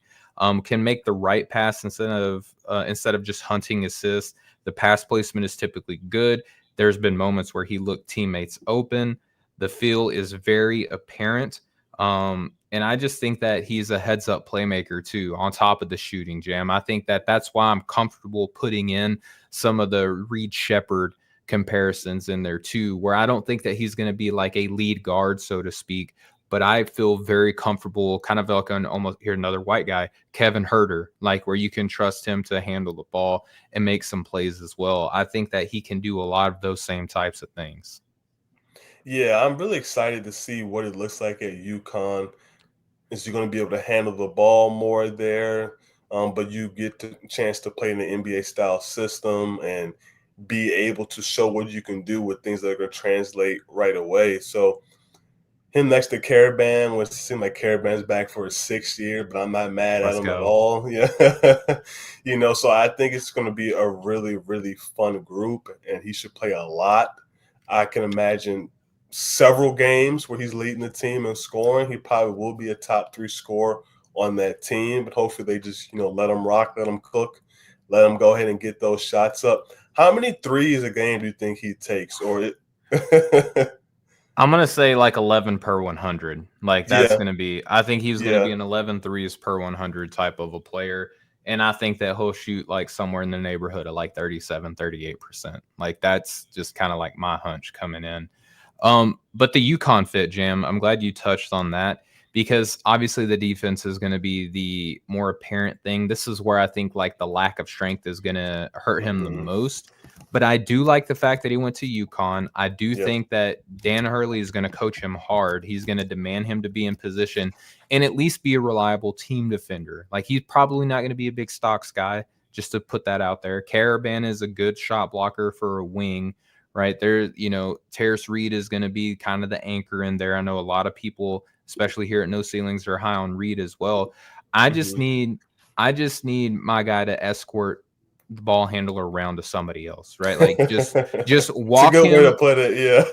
can make the right pass instead of just hunting assists. The pass placement is typically good. There's been moments where he looked teammates open. The feel is very apparent. And I just think that he's a heads-up playmaker too, on top of the shooting, Jam. I think that that's why I'm comfortable putting in some of the Reed Shepherd comparisons in there too, where I don't think that he's going to be like a lead guard, so to speak, but I feel very comfortable, kind of like almost here another white guy, Kevin Huerter, like, where you can trust him to handle the ball and make some plays as well. I think that he can do a lot of those same types of things. Yeah, I'm really excited to see what it looks like at UConn. Is he going to be able to handle the ball more there? but you get the chance to play in the NBA style system and be able to show what you can do with things that are going to translate right away. So him next to Caravan, which seemed like Caravan's back for his 6th year, but I'm not mad at Let's him at go. all. Yeah. So I think it's going to be a really, really fun group, and he should play a lot. I can imagine several games where he's leading the team in scoring. He probably will be a top 3 scorer on that team, but hopefully they just, let him rock, let him cook, let him go ahead and get those shots up. How many threes a game do you think he takes? I'm going to say like 11 per 100. Like that's Yeah. going to be, I think he's going to Yeah. be an 11 threes per 100 type of a player. And I think that he'll shoot like somewhere in the neighborhood of like 37, 38%. Like that's just kind of like my hunch coming in. But the UConn fit, Jam, I'm glad you touched on that because obviously the defense is going to be the more apparent thing. This is where I think like the lack of strength is going to hurt him the most. But I do like the fact that he went to UConn. I do think that Dan Hurley is going to coach him hard. He's going to demand him to be in position and at least be a reliable team defender. Like he's probably not going to be a big stocks guy, just to put that out there. Caravan is a good shot blocker for a wing, right? There, Terrace Reed is going to be kind of the anchor in there. I know a lot of people, especially here at No Ceilings, are high on Reed as well. I just need my guy to escort the ball handler around to somebody else, right? Like just walk it's a good him. way to put it, yeah.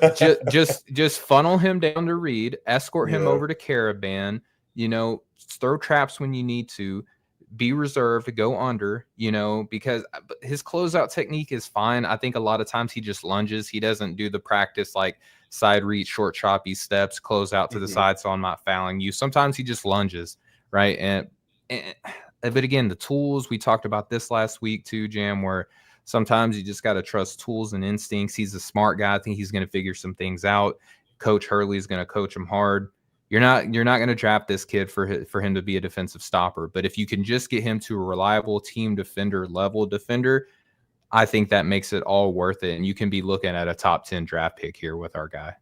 just funnel him down to Reed, escort him Yeah. over to Caravan, throw traps when you need to, be reserved, go under, because his closeout technique is fine. I think a lot of times he just lunges. He doesn't do the practice like side reach, short choppy steps, close out to the side so I'm not fouling you. Sometimes he just lunges, right? And but again, the tools, we talked about this last week too, Jam, where sometimes you just got to trust tools and instincts. He's a smart guy. I think he's going to figure some things out. Coach Hurley is going to coach him hard. You're not going to draft this kid for him to be a defensive stopper, but if you can just get him to a reliable team defender level defender, I think that makes it all worth it. And you can be looking at a top 10 draft pick here with our guy.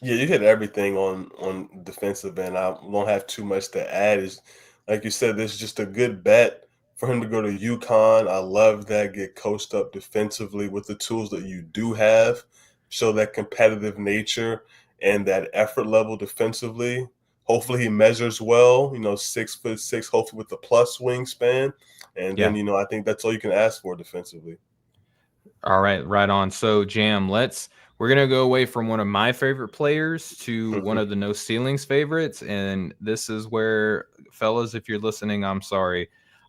Yeah, you hit everything on defensive end. I won't have too much to add. Is like you said, this is just a good bet for him to go to UConn. I love that, get coached up defensively with the tools that you do have, show that competitive nature and that effort level defensively. Hopefully he measures well, 6'6", hopefully with the plus wingspan. And then, I think that's all you can ask for defensively. All right, right on. So Jam, we're going to go away from one of my favorite players to one of the No Ceilings favorites. And this is where, fellas, if you're listening, I'm sorry.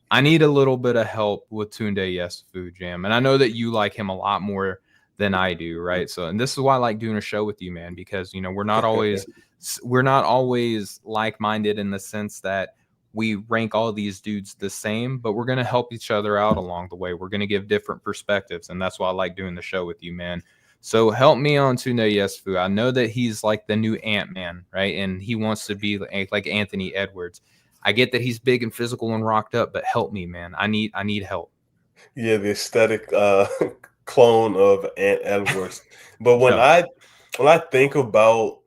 I need a little bit of help with Tounde Yessoufou, Jam. And I know that you like him a lot more than I do, right? So, and this is why I like doing a show with you, man, because, we're not always like-minded in the sense that we rank all these dudes the same, but we're going to help each other out along the way. We're going to give different perspectives. And that's why I like doing the show with you, man. So help me on Tounde Yessoufou. I know that he's like the new Ant-Man, right? And he wants to be like Anthony Edwards. I get that he's big and physical and rocked up, but help me, man. I need help. Yeah, the aesthetic clone of Ant Edwards. But when I think about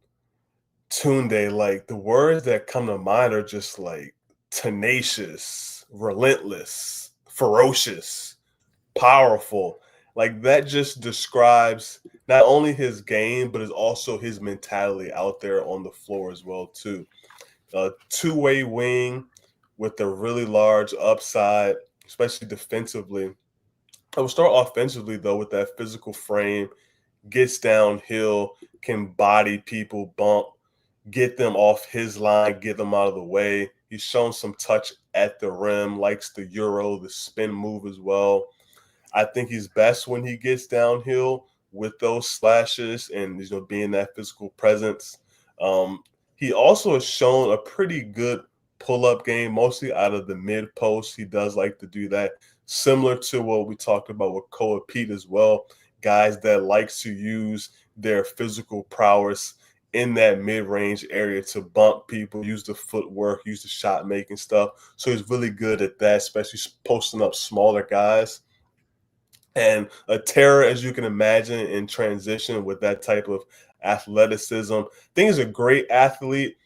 Tounde, like the words that come to mind are just like tenacious, relentless, ferocious, powerful. Like that just describes not only his game, but is also his mentality out there on the floor as well too. A two-way wing with a really large upside, especially defensively. I will start offensively though with that physical frame, gets downhill, can body people, bump, get them off his line, get them out of the way. He's shown some touch at the rim, likes the Euro, the spin move as well. I think he's best when he gets downhill with those slashes and being that physical presence. He also has shown a pretty good pull-up game, mostly out of the mid post. He does like to do that, similar to what we talked about with Koa Peat as well. Guys that likes to use their physical prowess in that mid-range area to bump people, use the footwork, use the shot-making stuff. So he's really good at that, especially posting up smaller guys. And a terror, as you can imagine, in transition with that type of athleticism. I think he's a great athlete.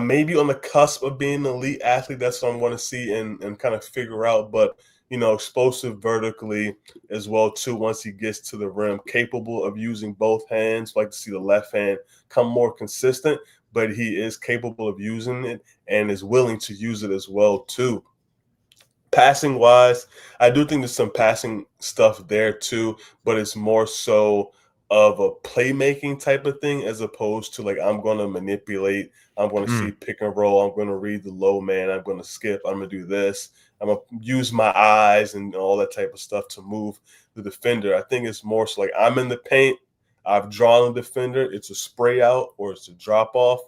Maybe on the cusp of being an elite athlete. That's what I'm going to see and kind of figure out. But, explosive vertically as well, too, once he gets to the rim, capable of using both hands. Like to see the left hand come more consistent, but he is capable of using it and is willing to use it as well, too. Passing wise, I do think there's some passing stuff there too, but it's more so of a playmaking type of thing as opposed to like I'm going to manipulate, I'm going to see Mm. pick and roll, I'm going to read the low man, I'm going to skip, I'm going to do this, I'm going to use my eyes and all that type of stuff to move the defender. I think it's more so like I'm in the paint, I've drawn the defender, it's a spray out or it's a drop off.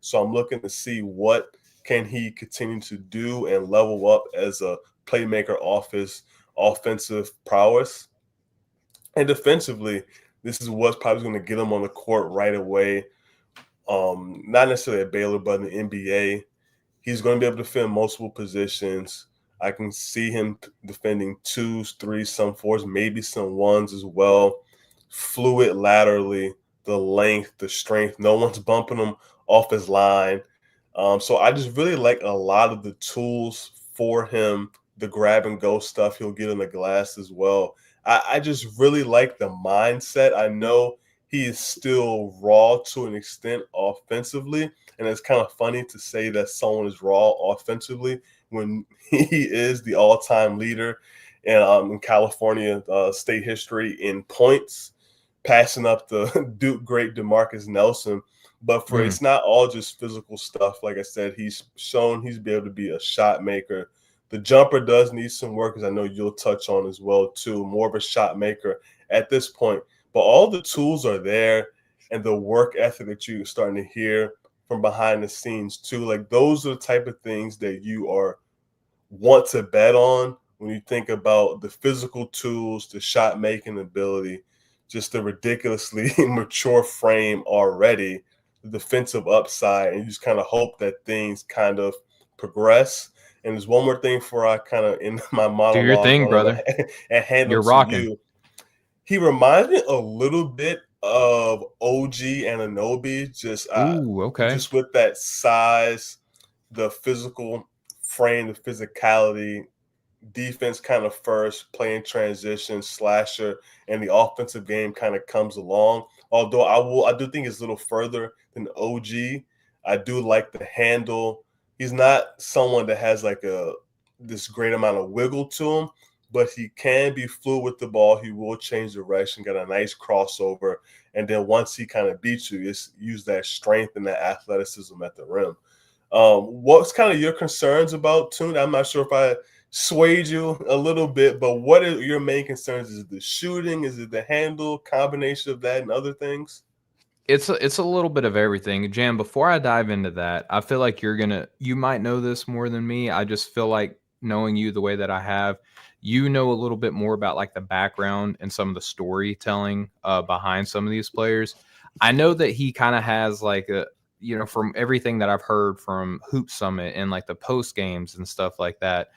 So I'm looking to see what can he continue to do and level up as a playmaker off his offensive prowess. And defensively, this is what's probably going to get him on the court right away. Not necessarily at Baylor, but in the NBA. He's going to be able to defend multiple positions. I can see him defending twos, threes, some fours, maybe some ones as well. Fluid laterally, the length, the strength. No one's bumping him off his line. So I just really like a lot of the tools for him, the grab and go stuff he'll get in the glass as well. I just really like the mindset. I know he is still raw to an extent offensively, and it's kind of funny to say that someone is raw offensively when he is the all-time leader in California state history in points, passing up the Duke great DeMarcus Nelson. But for Mm. it's not all just physical stuff. Like I said, he's shown he's be able to be a shot maker. The jumper does need some work, as I know you'll touch on as well too. More of a shot maker at this point, but all the tools are there, and the work ethic that you're starting to hear from behind the scenes too. Like those are the type of things that you want to bet on when you think about the physical tools, the shot making ability, just the ridiculously mature frame already, the defensive upside, and you just kind of hope that things kind of progress. And there's one more thing for I kind of in my Do your monologue thing, brother. and hand You're it to rocking. you. He reminds me a little bit of OG Anunoby, Ooh, okay. just with that size, the physical frame, the physicality, defense kind of first, playing transition, slasher, and the offensive game kind of comes along. Although I do think it's a little further than OG. I do like the handle. He's not someone that has like this great amount of wiggle to him, but he can be fluid with the ball. He will change direction, got a nice crossover, and then once he kind of beats you, it's use that strength and that athleticism at the rim. What's kind of your concerns about Tounde? I'm not sure if I swayed you a little bit, but what are your main concerns? Is it the shooting? Is it the handle? Combination of that and other things? It's a little bit of everything. Jam, before I dive into that, I feel like you might know this more than me. I just feel like knowing you the way that I have, you know a little bit more about like the background and some of the storytelling behind some of these players. I know that he kind of has like from everything that I've heard from Hoop Summit and like the post games and stuff like that.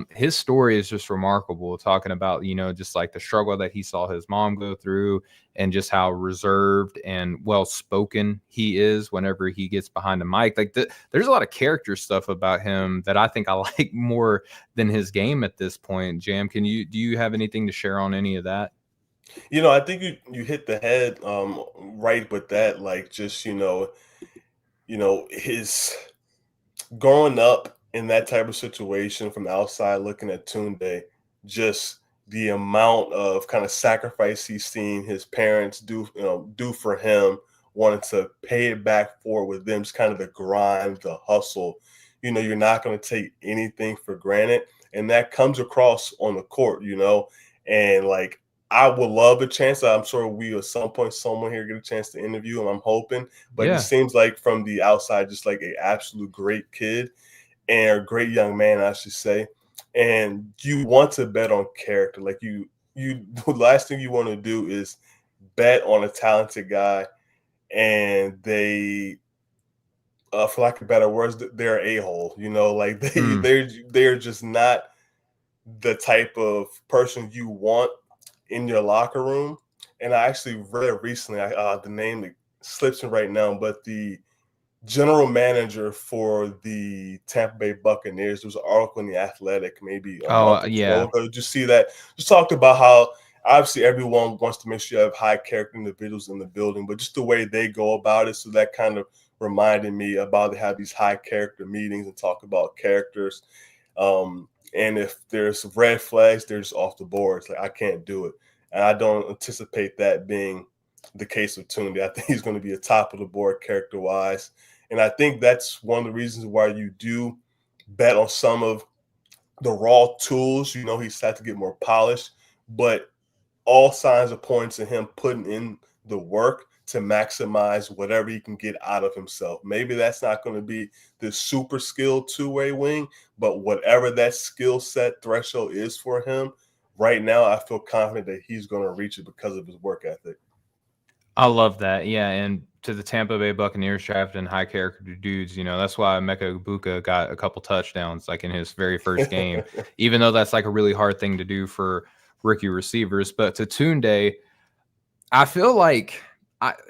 His story is just remarkable, talking about, just like the struggle that he saw his mom go through and just how reserved and well spoken he is whenever he gets behind a mic. Like there's a lot of character stuff about him that I think I like more than his game at this point. Jam, do you have anything to share on any of that? I think you hit the head right with that. Like just his growing up in that type of situation from the outside looking at Tunde, just the amount of kind of sacrifice he's seen his parents do for him, wanting to pay it back for with them, just kind of the grind, the hustle. You're not going to take anything for granted. And that comes across on the court, and like I would love a chance. I'm sure we at some point someone here get a chance to interview him. I'm hoping, but it Yeah. seems like from the outside, just like an absolute great kid and a great young man, I should say. And you want to bet on character. Like the last thing you want to do is bet on a talented guy and they, for lack of better words, they're a-hole. Like Mm. they're just not the type of person you want in your locker room. And I actually read recently, the name that slips me right now, but the general manager for the Tampa Bay Buccaneers. There was an article in The Athletic maybe a month or so ago. Did you see that? Just talked about how obviously everyone wants to make sure you have high character individuals in the building, but just the way they go about it. So that kind of reminded me about to have these high character meetings and talk about characters. And if there's red flags, they're just off the board. It's like, I can't do it. And I don't anticipate that being the case with Tounde. I think he's going to be a top of the board character wise. And I think that's one of the reasons why you do bet on some of the raw tools. You know, he's had to get more polished, but all signs are pointing to him putting in the work to maximize whatever he can get out of himself. Maybe that's not going to be the super skilled two-way wing, but whatever that skill set threshold is for him, right now I feel confident that he's going to reach it because of his work ethic. I love that. Yeah. And to the Tampa Bay Buccaneers drafting high character dudes, you know, that's why Emeka Egbuka got a couple touchdowns like in his very first game, even though that's like a really hard thing to do for rookie receivers. But to Tounde, I feel like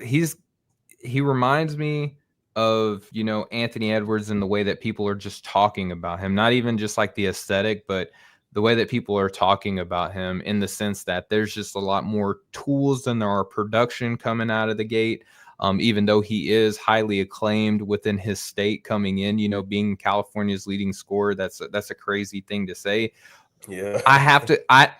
he reminds me of, you know, Anthony Edwards in the way that people are just talking about him, not even just like the aesthetic, but the way that people are talking about him, in the sense that there's just a lot more tools than there are production coming out of the gate. Even though he is highly acclaimed within his state coming in, you know, being California's leading scorer, that's a crazy thing to say. Yeah.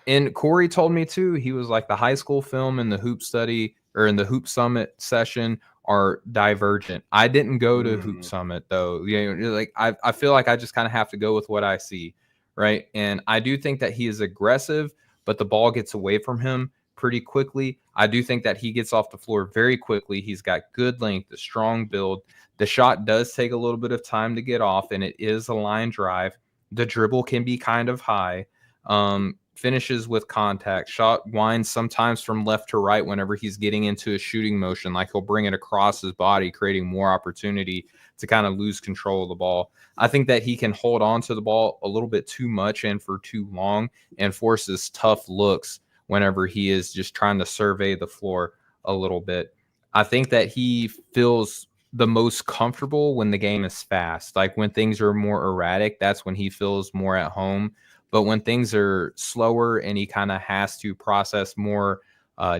And Corey told me too, he was like, the high school film and the hoop study or in the hoop summit session are divergent. I didn't go to Hoop Summit though. You know, like I feel like I just kind of have to go with what I see. Right. And I do think that he is aggressive, but the ball gets away from him pretty quickly. I do think that he gets off the floor very quickly. He's got good length, a strong build. The shot does take a little bit of time to get off, and it is a line drive. The dribble can be kind of high. Finishes with contact. Shot winds sometimes from left to right whenever he's getting into a shooting motion. Like he'll bring it across his body, creating more opportunity to kind of lose control of the ball. I think that he can hold on to the ball a little bit too much and for too long, and forces tough looks whenever he is just trying to survey the floor a little bit. I think that he feels the most comfortable when the game is fast. Like when things are more erratic, that's when he feels more at home. But when things are slower and he kind of has to process more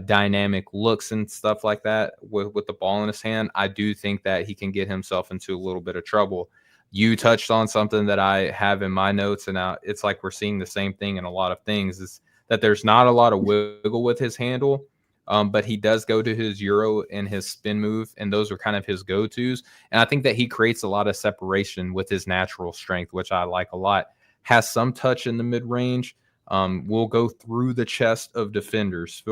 dynamic looks and stuff like that with the ball in his hand, I do think that he can get himself into a little bit of trouble. You touched on something that I have in my notes, and it's like we're seeing the same thing in a lot of things, is that there's not a lot of wiggle with his handle, but he does go to his Euro and his spin move, and those are kind of his go-tos. And I think that he creates a lot of separation with his natural strength, which I like a lot. Has some touch in the mid-range, will go through the chest of defenders.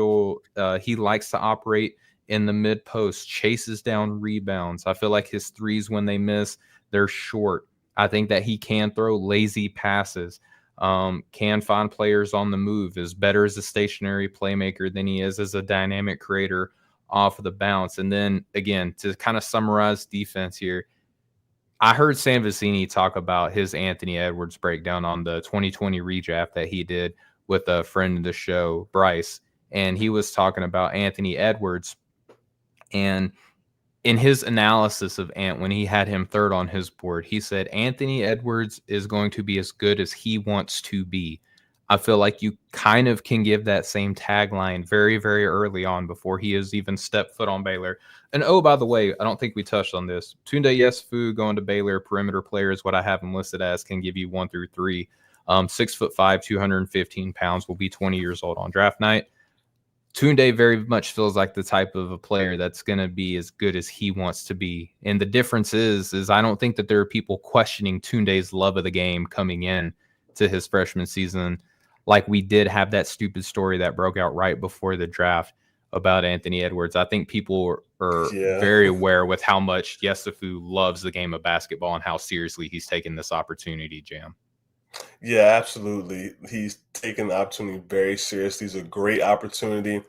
He likes to operate in the mid-post, chases down rebounds. I feel like his threes, when they miss, they're short. I think that he can throw lazy passes, can find players on the move, is better as a stationary playmaker than he is as a dynamic creator off of the bounce. And then, again, to kind of summarize defense here, I heard Sam Vecini talk about his Anthony Edwards breakdown on the 2020 redraft that he did with a friend of the show, Bryce. And he was talking about Anthony Edwards. And in his analysis of Ant, when he had him third on his board, he said, Anthony Edwards is going to be as good as he wants to be. I feel like you kind of can give that same tagline very, very early on before he has even stepped foot on Baylor. And oh, by the way, I don't think we touched on this. Tounde Yessoufou going to Baylor, perimeter player is what I have him listed as, can give you 1 through 3. 6'5", 215 pounds, will be 20 years old on draft night. Tounde very much feels like the type of a player that's going to be as good as he wants to be. And the difference is I don't think that there are people questioning Tounde's love of the game coming in to his freshman season. Like we did have that stupid story that broke out right before the draft about Anthony Edwards. I think people are very aware with how much Yessoufou loves the game of basketball and how seriously he's taken this opportunity, Jam. Yeah, absolutely. He's taken the opportunity very seriously. It's a great opportunity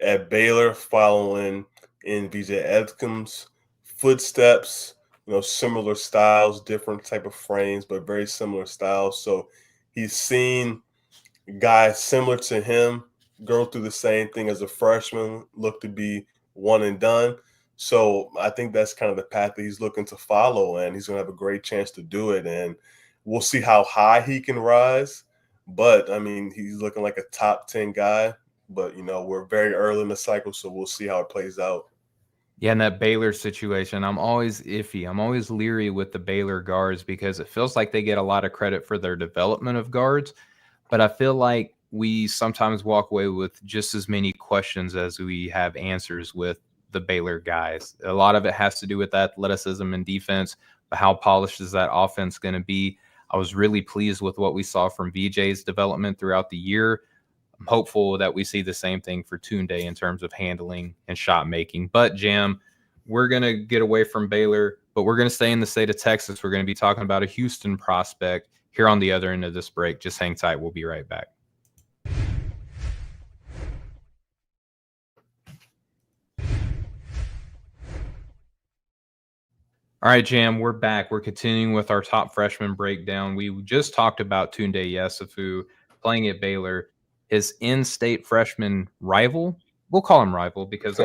at Baylor, following in VJ Edgecombe's footsteps. You know, similar styles, different type of frames, but very similar styles. So he's seen guys similar to him go through the same thing as a freshman, look to be one and done. So I think that's kind of the path that he's looking to follow, and he's going to have a great chance to do it. And we'll see how high he can rise. But I mean, he's looking like a top 10 guy. But we're very early in the cycle, so we'll see how it plays out. Yeah, in that Baylor situation, I'm always iffy. I'm always leery with the Baylor guards because it feels like they get a lot of credit for their development of guards, but I feel like we sometimes walk away with just as many questions as we have answers with the Baylor guys. A lot of it has to do with athleticism and defense, but how polished is that offense going to be? I was really pleased with what we saw from VJ's development throughout the year. I'm hopeful that we see the same thing for Tounde in terms of handling and shot making. But Jam, we're going to get away from Baylor, but we're going to stay in the state of Texas. We're going to be talking about a Houston prospect here on the other end of this break. Just hang tight. We'll be right back. All right, Jam, we're back. We're continuing with our top freshman breakdown. We just talked about Tounde Yessoufou playing at Baylor. His in-state freshman rival, we'll call him rival because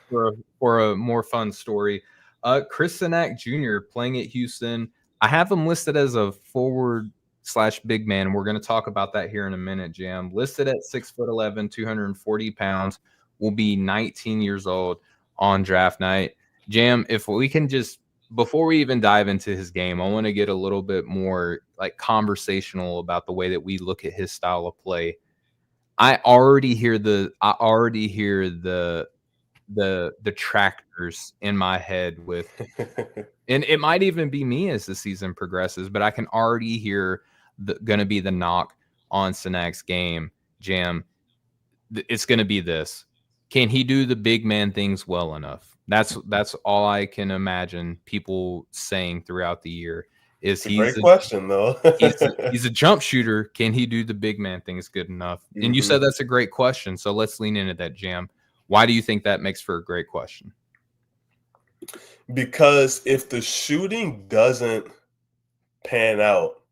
for a more fun story, Cenac Jr. playing at Houston. I have him listed as a forward/big man, and we're going to talk about that here in a minute, Jam. Listed at 6'11", 240 pounds, will be 19 years old on draft night. Jam, if we can just, before we even dive into his game, I want to get a little bit more like conversational about the way that we look at his style of play. I already hear the detractors in my head with, and it might even be me as the season progresses, but I can already hear going to be the knock on Cenac's game. Jam, it's going to be this: can he do the big man things well enough? That's all I can imagine people saying throughout the year. Is Great question though. he's a jump shooter. Can he do the big man things good enough? And you said that's a great question, so let's lean into that, Jam. Why do you think that makes for a great question? Because if the shooting doesn't pan out,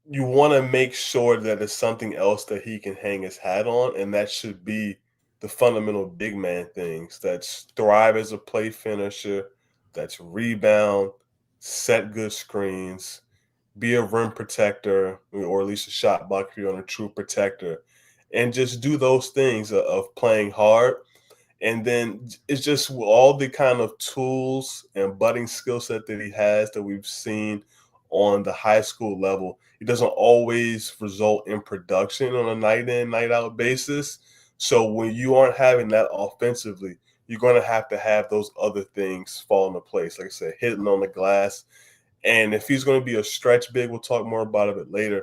you want to make sure that it's something else that he can hang his hat on, and that should be the fundamental big man things. That's thrive as a play finisher, that's rebound, set good screens, be a rim protector, or at least a shot blocker on a true protector, and just do those things of playing hard. And then it's just all the kind of tools and budding skill set that he has that we've seen on the high school level. It doesn't always result in production on a night in, night out basis. So when you aren't having that offensively, you're going to have those other things fall into place. Like I said, hitting on the glass. And if he's going to be a stretch big, we'll talk more about it later.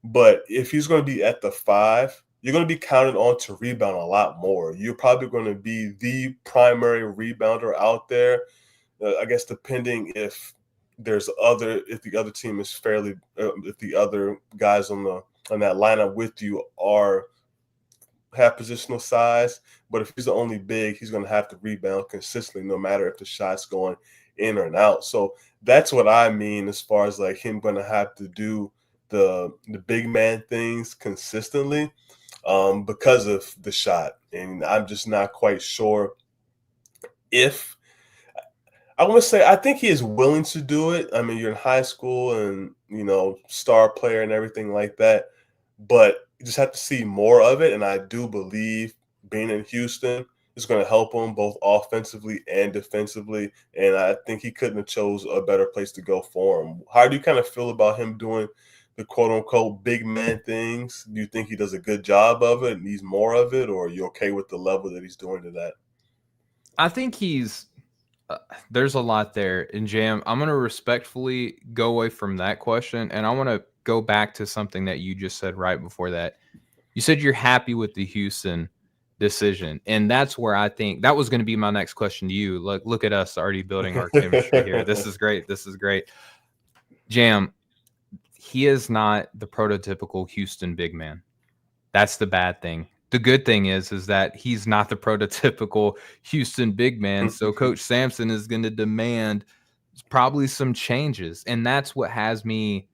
But if he's going to be at the 5, you're going to be counted on to rebound a lot more. You're probably going to be the primary rebounder out there. I guess depending if the other team is fairly, if the other guys on that lineup with you have positional size. But if he's the only big, he's going to have to rebound consistently, no matter if the shot's going in or out. So that's what I mean as far as like him going to have to do the big man things consistently because of the shot. And I'm just not quite sure if I want to say I think he is willing to do it. I mean, you're in high school and star player and everything like that, but you just have to see more of it. And I do believe being in Houston is going to help him both offensively and defensively. And I think he couldn't have chose a better place to go for him. How do you kind of feel about him doing the quote unquote big man things? Do you think he does a good job of it and needs more of it, or are you okay with the level that he's doing to that? I think there's a lot there. And Jam, I'm going to respectfully go away from that question, and I want to go back to something that you just said right before that. You said you're happy with the Houston decision, and that's where I think that was going to be my next question to you. Look at us already building our chemistry here. This is great. This is great. Jam, he is not the prototypical Houston big man. That's the bad thing. The good thing is that he's not the prototypical Houston big man. So Coach Sampson is going to demand probably some changes. And that's what has me,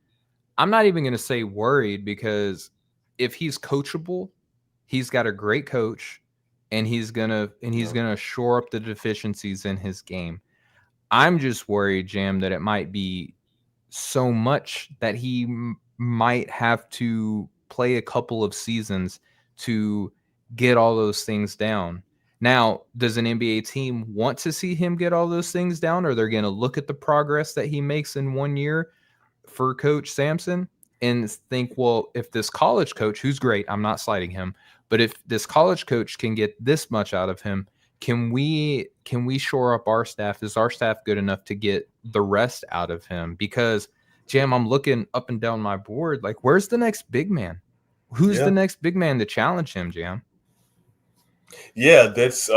I'm not even going to say worried, because if he's coachable, he's got a great coach and he's gonna shore up the deficiencies in his game. I'm just worried, Jam, that it might be so much that he might have to play a couple of seasons to get all those things down. Now, does an NBA team want to see him get all those things down, or they're going to look at the progress that he makes in 1 year for Coach Sampson and think, well, if this college coach, who's great, I'm not slighting him, but if this college coach can get this much out of him, can we shore up our staff? Is our staff good enough to get the rest out of him? Because, Jam, I'm looking up and down my board, like, where's the next big man? Who's the next big man to challenge him, Jam? Yeah, that's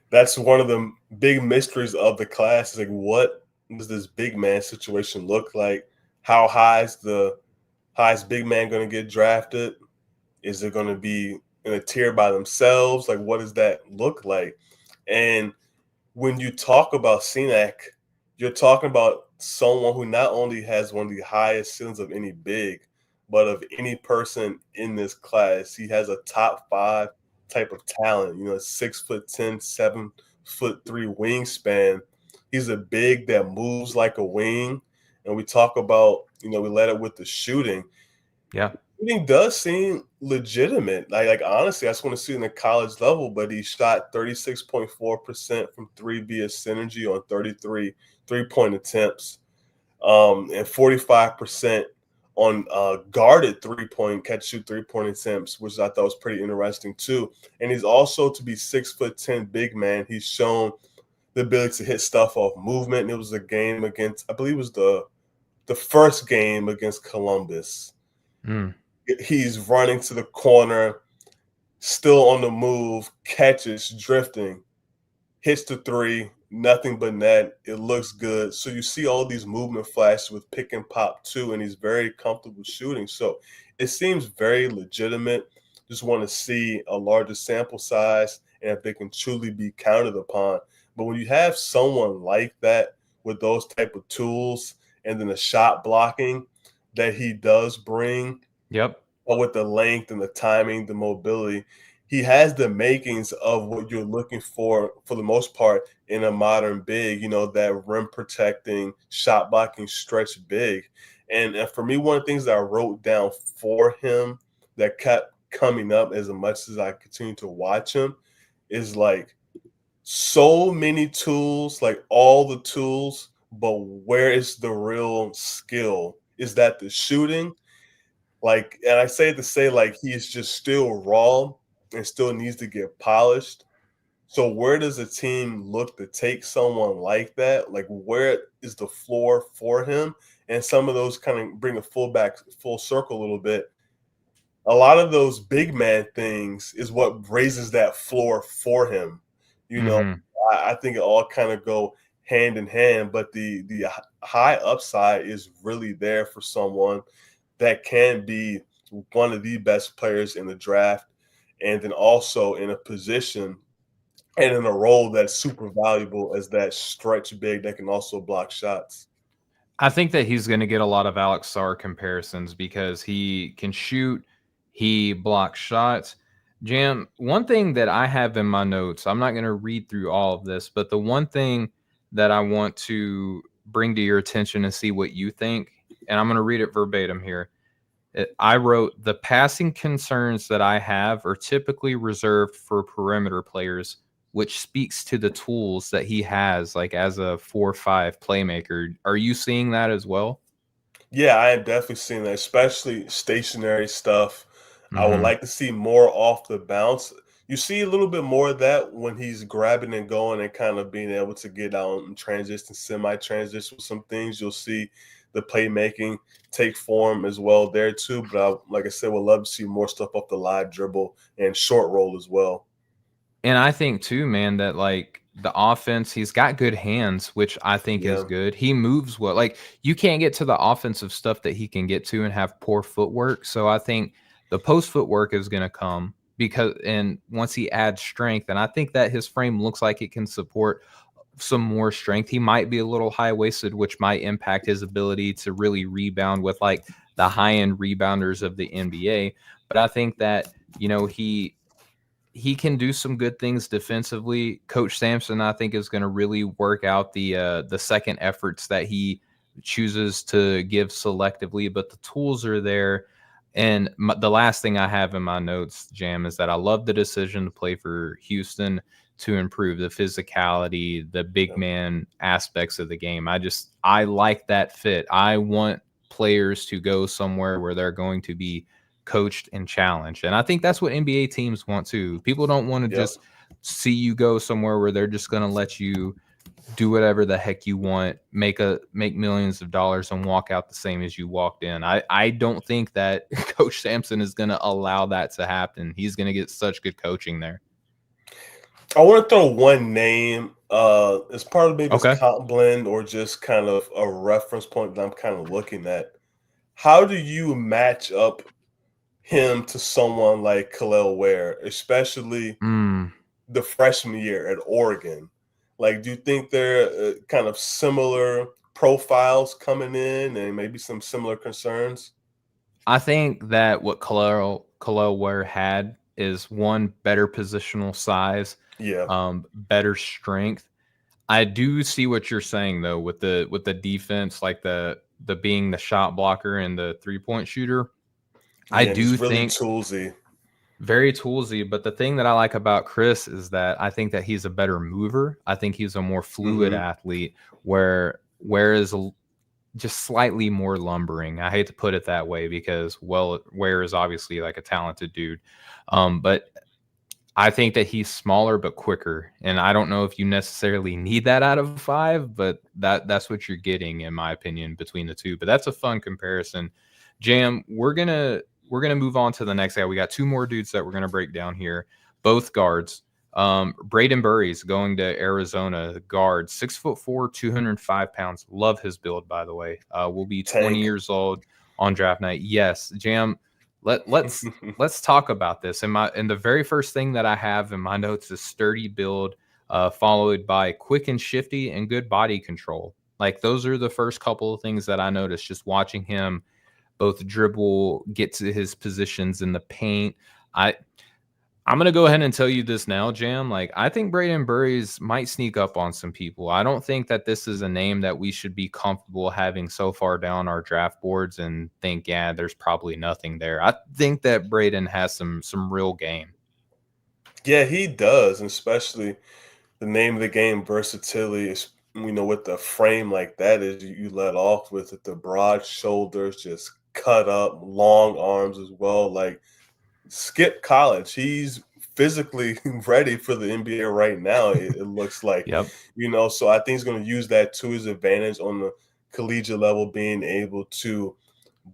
that's one of the big mysteries of the class. Is like, what does this big man situation look like? How high is the highest big man going to get drafted? Is it going to be in a tier by themselves? Like, what does that look like? And when you talk about Cenac, you're talking about someone who not only has one of the highest ceilings of any big, but of any person in this class. He has a top 5 type of talent, 6'10", 7'3" wingspan. He's a big that moves like a wing. And we talk about, we led it with the shooting. Yeah. Shooting does seem legitimate. Like honestly, I just want to see it in the college level, but he shot 36.4% from 3 via synergy on 33 3-point attempts, and 45% on guarded 3-point catch-shoot 3-point attempts, which I thought was pretty interesting too. And he's also, to be 6'10" big man, he's shown the ability to hit stuff off movement. And it was a game against, I believe it was the first game against Columbus. He's running to the corner, still on the move, catches, drifting, hits the 3, nothing but net. It looks good. So you see all these movement flashes with pick and pop too, and he's very comfortable shooting. So it seems very legitimate. Just want to see a larger sample size and if they can truly be counted upon. But when you have someone like that with those type of tools and then the shot blocking that he does bring, with the length and the timing, the mobility, he has the makings of what you're looking for the most part, in a modern big, that rim protecting, shot blocking, stretch big. And for me, one of the things that I wrote down for him that kept coming up as much as I continue to watch him is like so many tools, like all the tools, but where is the real skill? Is that the shooting? Like, and I say to say, like, he is just still raw and still needs to get polished. So where does a team look to take someone like that? Like, where is the floor for him? And some of those kind of bring a full circle a little bit. A lot of those big man things is what raises that floor for him. I think it all kind of go hand in hand, but the high upside is really there for someone that can be one of the best players in the draft, and then also in a position and in a role that's super valuable as that stretch big that can also block shots. I think that he's going to get a lot of Alex Sarr comparisons because he can shoot, he blocks shots. Jam, one thing that I have in my notes, I'm not going to read through all of this, but the one thing that I want to bring to your attention and see what you think, and I'm going to read it verbatim here. I wrote, the passing concerns that I have are typically reserved for perimeter players, which speaks to the tools that he has, like as a 4-5 playmaker. Are you seeing that as well? Yeah, I am definitely seeing that, especially stationary stuff. I would like to see more off the bounce. You see a little bit more of that when he's grabbing and going and kind of being able to get out and transition, semi-transition with some things. You'll see the playmaking take form as well there too. But like I said, would love to see more stuff off the live dribble and short roll as well. And I think too, man, that like the offense, he's got good hands, which I think is good. He moves well. Like, you can't get to the offensive stuff that he can get to and have poor footwork. So I think the post footwork is going to come and once he adds strength, and I think that his frame looks like it can support some more strength. He might be a little high-waisted, which might impact his ability to really rebound with like the high-end rebounders of the NBA. But I think that, he he can do some good things defensively. Coach Sampson, I think, is going to really work out the second efforts that he chooses to give selectively, but the tools are there. And the last thing I have in my notes, Jam, is that I love the decision to play for Houston to improve the physicality, the big man aspects of the game. I like that fit. I want players to go somewhere where they're going to be coached and challenged. And I think that's what NBA teams want too. People don't want to just see you go somewhere where they're just going to let you do whatever the heck you want, make millions of dollars and walk out the same as you walked in. I don't think that Coach Sampson is going to allow that to happen. He's going to get such good coaching there. I want to throw one name as part of maybe this comp blend or just kind of a reference point that I'm kind of looking at. How do you match up him to someone like Kel'el Ware, especially the freshman year at Oregon? Like, do you think they're kind of similar profiles coming in and maybe some similar concerns? I think that what Kel'el Ware had is one, better positional size, better strength. I do see what you're saying though with the defense, like the being the shot blocker and the 3-point shooter. I do think toolsy. Very toolsy, but the thing that I like about Chris is that I think that he's a better mover. I think he's a more fluid athlete, whereas just slightly more lumbering. I hate to put it that way because Ware is obviously like a talented dude, but I think that he's smaller but quicker, and I don't know if you necessarily need that out of 5, but that's what you're getting in my opinion between the two. But that's a fun comparison. Jam, we're gonna move on to the next guy. We got 2 more dudes that we're gonna break down here, both guards. Brayden Burries going to Arizona, guard, 6'4", 205 pounds. Love his build, by the way. Will be 20 years old on draft night. Yes, Jam. Let's talk about this. And the very first thing that I have in my notes is sturdy build, followed by quick and shifty and good body control. Like those are the first couple of things that I noticed just watching him both dribble, get to his positions in the paint. I'm going to go ahead and tell you this now, Jam. Like, I think Brayden Burries might sneak up on some people. I don't think that this is a name that we should be comfortable having so far down our draft boards and think, yeah, there's probably nothing there. I think that Brayden has some real game. Yeah, he does, and especially the name of the game, versatility, is, with the frame like that is you let off with it, the broad shoulders, just cut up, long arms as well. Like, skip college. He's physically ready for the NBA right now, it looks like. So I think he's going to use that to his advantage on the collegiate level, being able to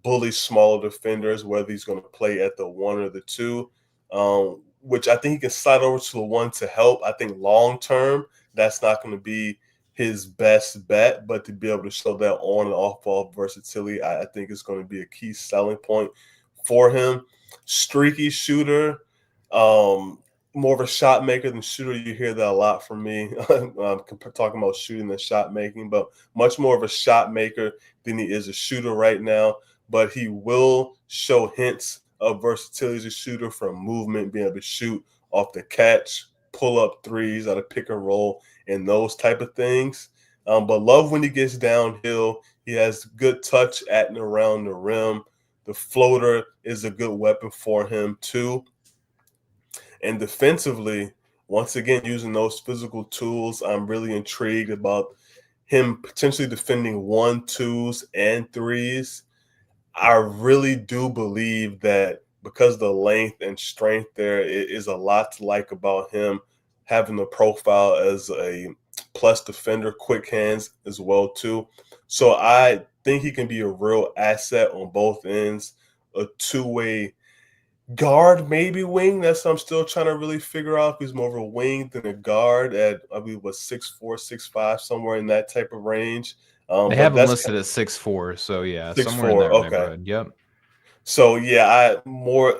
bully smaller defenders, whether he's going to play at the 1 or the 2, which I think he can slide over to the 1 to help. I think long term, that's not going to be his best bet, but to be able to show that on and off ball versatility, I think is going to be a key selling point for him. Streaky shooter, more of a shot maker than shooter. You hear that a lot from me. Talking about shooting and shot making, but much more of a shot maker than he is a shooter right now. But he will show hints of versatility as a shooter, from movement, being able to shoot off the catch, pull up threes out of pick and roll, and those type of things. But love when he gets downhill. He has good touch at and around the rim. The floater is a good weapon for him too. And defensively, once again, using those physical tools, I'm really intrigued about him potentially defending 1, 2s, and 3s. I really do believe that because the length and strength there is a lot to like about him, having the profile as a plus defender, quick hands as well too. So I think he can be a real asset on both ends, a 2-way guard, maybe wing. That's what I'm still trying to really figure out, if he's more of a wing than a guard at, I believe, 6'4", 6'5", somewhere in that type of range. They have him listed at 6'4", so yeah, 6'4", somewhere in there neighborhood. Yep. So yeah,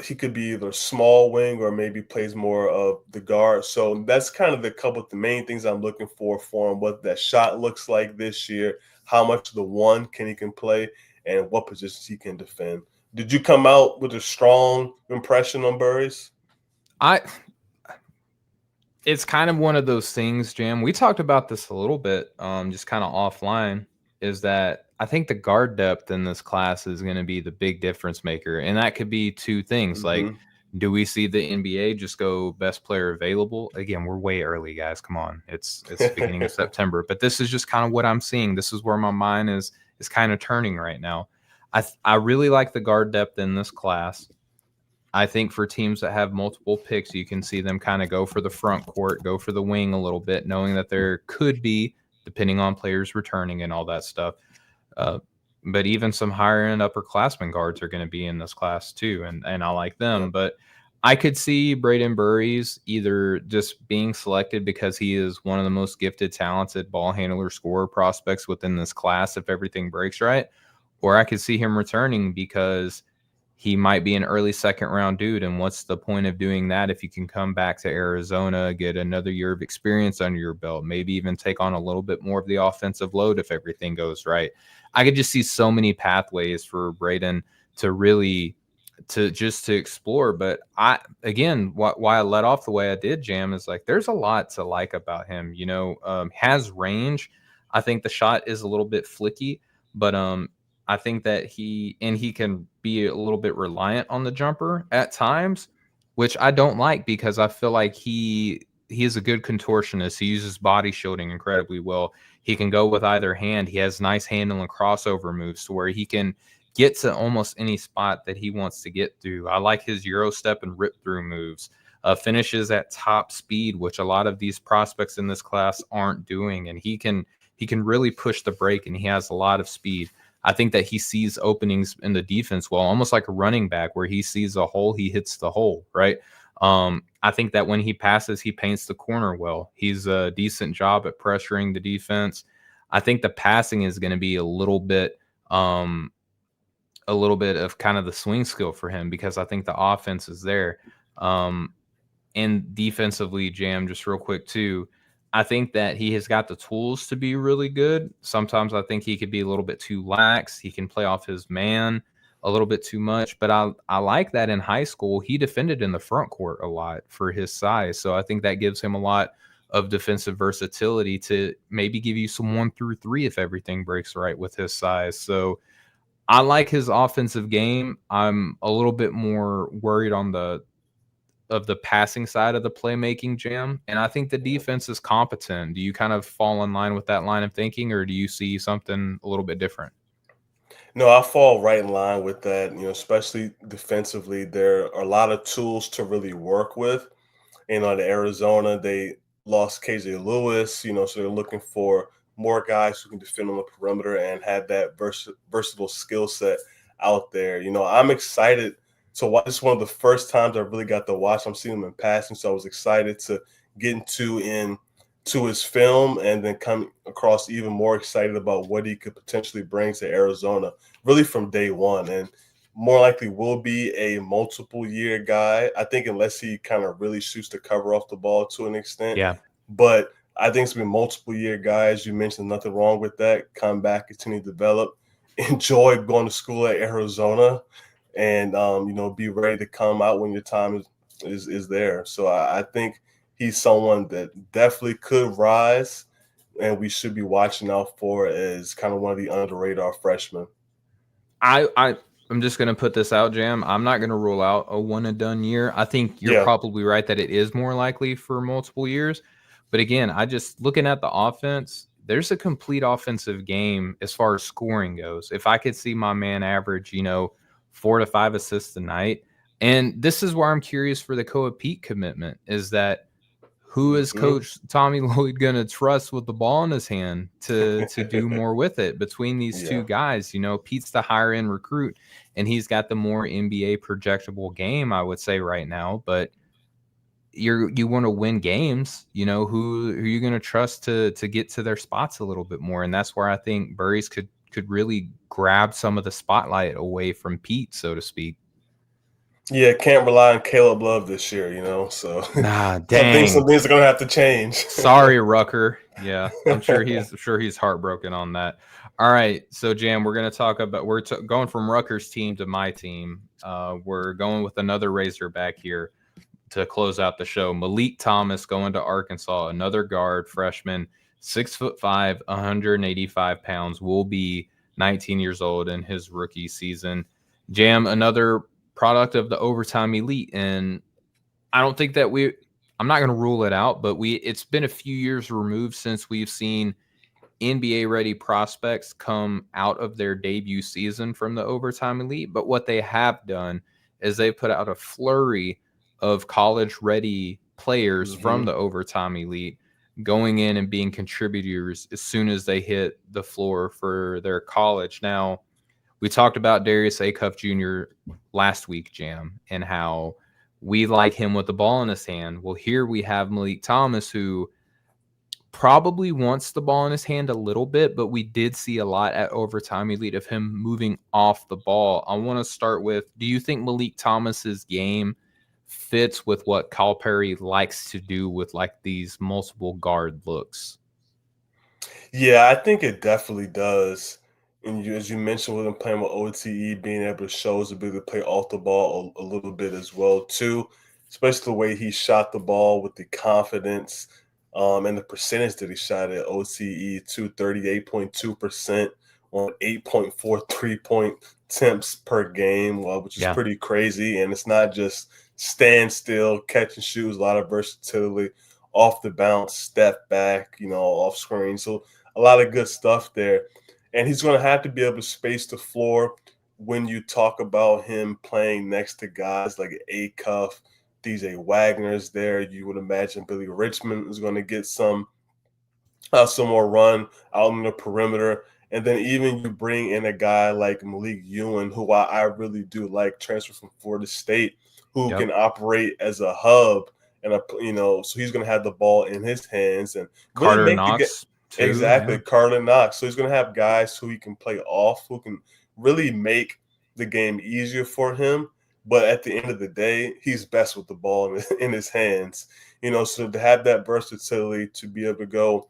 he could be either small wing or maybe plays more of the guard. So that's kind of the main things I'm looking for him, what that shot looks like this year, how much of the 1 he can play, and what positions he can defend. Did you come out with a strong impression on Burries? It's kind of one of those things, Jam. We talked about this a little bit, just kind of offline, is that I think the guard depth in this class is going to be the big difference maker. And that could be two things. Like, do we see the NBA just go best player available? Again, we're way early, guys. Come on. It's the beginning of September. But this is just kind of what I'm seeing. This is where my mind is kind of turning right now. I really like the guard depth in this class. I think for teams that have multiple picks, you can see them kind of go for the front court, go for the wing a little bit, knowing that there could be, depending on players returning and all that stuff. But even some higher end upperclassmen guards are going to be in this class too, and I like them. Yeah. But I could see Brayden Burries either just being selected because he is one of the most gifted, talented ball handler scorer prospects within this class if everything breaks right, or I could see him returning because he might be an early second round dude. And what's the point of doing that if you can come back to Arizona, get another year of experience under your belt, maybe even take on a little bit more of the offensive load if everything goes right? I could just see so many pathways for Brayden to really to explore. But why I let off the way I did, Jam, is like there's a lot to like about him. Has range. I think the shot is a little bit flicky, but I think that he can be a little bit reliant on the jumper at times, which I don't like because I feel like he is a good contortionist. He uses body shielding incredibly well. He can go with either hand. He has nice handle and crossover moves to where he can get to almost any spot that he wants to get through. I like his Euro step and rip through moves. Finishes at top speed, which a lot of these prospects in this class aren't doing. And he can really push the break, and he has a lot of speed. I think that he sees openings in the defense well, almost like a running back where he sees a hole, he hits the hole, right? I think that when he passes, he paints the corner well. He's a decent job at pressuring the defense. I think the passing is going to be a little bit of kind of the swing skill for him because I think the offense is there. And defensively, Jam, just real quick too, I think that he has got the tools to be really good. Sometimes I think he could be a little bit too lax. He can play off his man a little bit too much. But I like that in high school, he defended in the front court a lot for his size. So I think that gives him a lot of defensive versatility to maybe give you some 1 through 3 if everything breaks right with his size. So I like his offensive game. I'm a little bit more worried on the passing side of the playmaking, Jam. And I think the defense is competent. Do you kind of fall in line with that line of thinking, or do you see something a little bit different? No, I fall right in line with that, especially defensively. There are a lot of tools to really work with. The Arizona, they lost KJ Lewis, so they're looking for more guys who can defend on the perimeter and have that versatile skill set out there. I'm excited to watch. It's one of the first times I really got to watch. I'm seeing him in passing, so I was excited to get into his film and then come across even more excited about what he could potentially bring to Arizona, really from day one. And more likely will be a multiple year guy, I think, unless he kind of really shoots the cover off the ball to an extent. Yeah. But I think it's going to be multiple year guys. You mentioned nothing wrong with that. Come back, continue to develop, enjoy going to school at Arizona, and be ready to come out when your time is there. So I think he's someone that definitely could rise, and we should be watching out for as kind of one of the under radar freshmen. I'm just going to put this out, Jam. I'm not going to rule out a one and done year. I think you're probably right that it is more likely for multiple years. But again, I just looking at the offense, there's a complete offensive game as far as scoring goes. If I could see my man average, 4 to 5 assists a night. And this is where I'm curious for the Koa Peat commitment is that who is Coach Tommy Lloyd going to trust with the ball in his hand to do more with it between these two guys? Pete's the higher end recruit, and he's got the more NBA projectable game, I would say right now. But you want to win games, who are you going to trust to get to their spots a little bit more? And that's where I think Burries could really grab some of the spotlight away from Pete, so to speak. Yeah, can't rely on Caleb Love this year, so nah, dang. Some things are gonna have to change. Sorry, Rucker. Yeah, I'm sure he's heartbroken on that. All right, so Jam, we're gonna talk about going from Rucker's team to my team. We're going with another Razorback here. to close out the show. Meleek Thomas going to Arkansas, another guard, freshman, 6'5", 185 pounds, will be 19 years old in his rookie season. Jam, another product of the overtime elite, and I don't think that I'm not going to rule it out, but it's been a few years removed since we've seen NBA ready prospects come out of their debut season from the overtime elite. But what they have done is they put out a flurry of college ready players from the overtime elite going in and being contributors as soon as they hit the floor for their college. Now, we talked about Darius Acuff Jr. last week, Jam, and how we like him with the ball in his hand. Well, here we have Meleek Thomas, who probably wants the ball in his hand a little bit, but we did see a lot at overtime elite of him moving off the ball. I want to start with, do you think Meleek Thomas's game fits with what Calipari likes to do with like these multiple guard looks? Yeah, I think it definitely does. And as you mentioned, with him playing with OTE, being able to show his ability to play off the ball a little bit as well too, especially the way he shot the ball with the confidence and the percentage that he shot at OTE to 38.2% on 8.4 3-point attempts per game, which is pretty crazy. And it's not just stand still, catch and shoot, a lot of versatility, off the bounce, step back, off screen. So a lot of good stuff there. And he's going to have to be able to space the floor when you talk about him playing next to guys like Acuff, DJ Wagner's there. You would imagine Billy Richmond is going to get some more run out on the perimeter. And then even you bring in a guy like Malik Ewing, who I really do like, transfer from Florida State, who can operate as a hub. And so he's going to have the ball in his hands and Carter really Knox. Exactly, Carter Knox. So he's going to have guys who he can play off, who can really make the game easier for him. But at the end of the day, he's best with the ball in his hands. So to have that versatility, to be able to go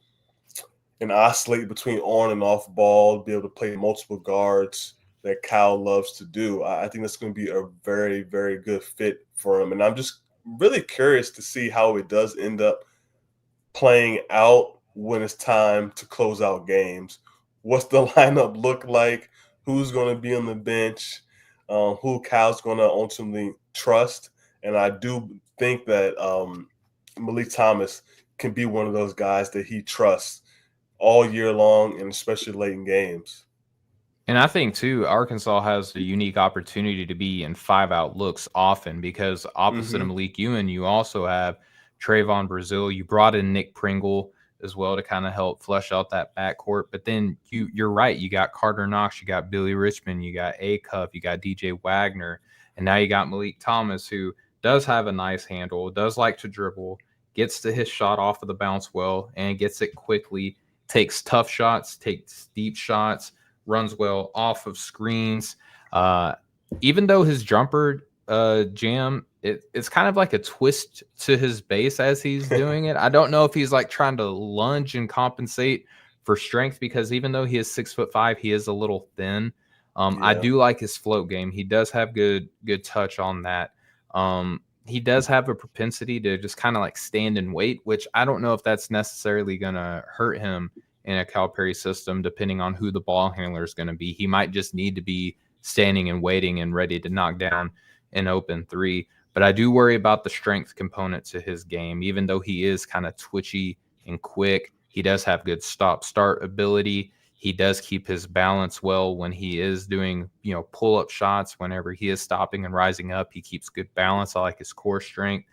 and oscillate between on and off ball, be able to play multiple guards that Cal loves to do, I think that's going to be a very, very good fit for him. And I'm just really curious to see how it does end up playing out when it's time to close out games. What's the lineup look like? Who's going to be on the bench? Who Cal's going to ultimately trust? And I do think that Meleek Thomas can be one of those guys that he trusts all year long, and especially late in games. And I think, too, Arkansas has a unique opportunity to be in 5-out looks often because opposite of Malik Ewing, you also have Trayvon Brazile. You brought in Nick Pringle as well to kind of help flesh out that backcourt. But then you're right. You got Carter Knox, you got Billy Richmond, you got Acuff, you got DJ Wagner, and now you got Meleek Thomas, who does have a nice handle, does like to dribble, gets to his shot off of the bounce well, and gets it quickly, takes tough shots, takes deep shots, runs well off of screens. Even though his jumper Jam, it's kind of like a twist to his base as he's doing it. I don't know if he's like trying to lunge and compensate for strength, because even though he is 6'5", he is a little thin. I do like his float game. He does have good touch on that. He does have a propensity to just kind of like stand and wait, which I don't know if that's necessarily going to hurt him in a Calipari system, depending on who the ball handler is going to be. He might just need to be standing and waiting and ready to knock down an open three. But I do worry about the strength component to his game. Even though he is kind of twitchy and quick, he does have good stop-start ability. He does keep his balance well when he is doing, pull-up shots. Whenever he is stopping and rising up, he keeps good balance. I like his core strength.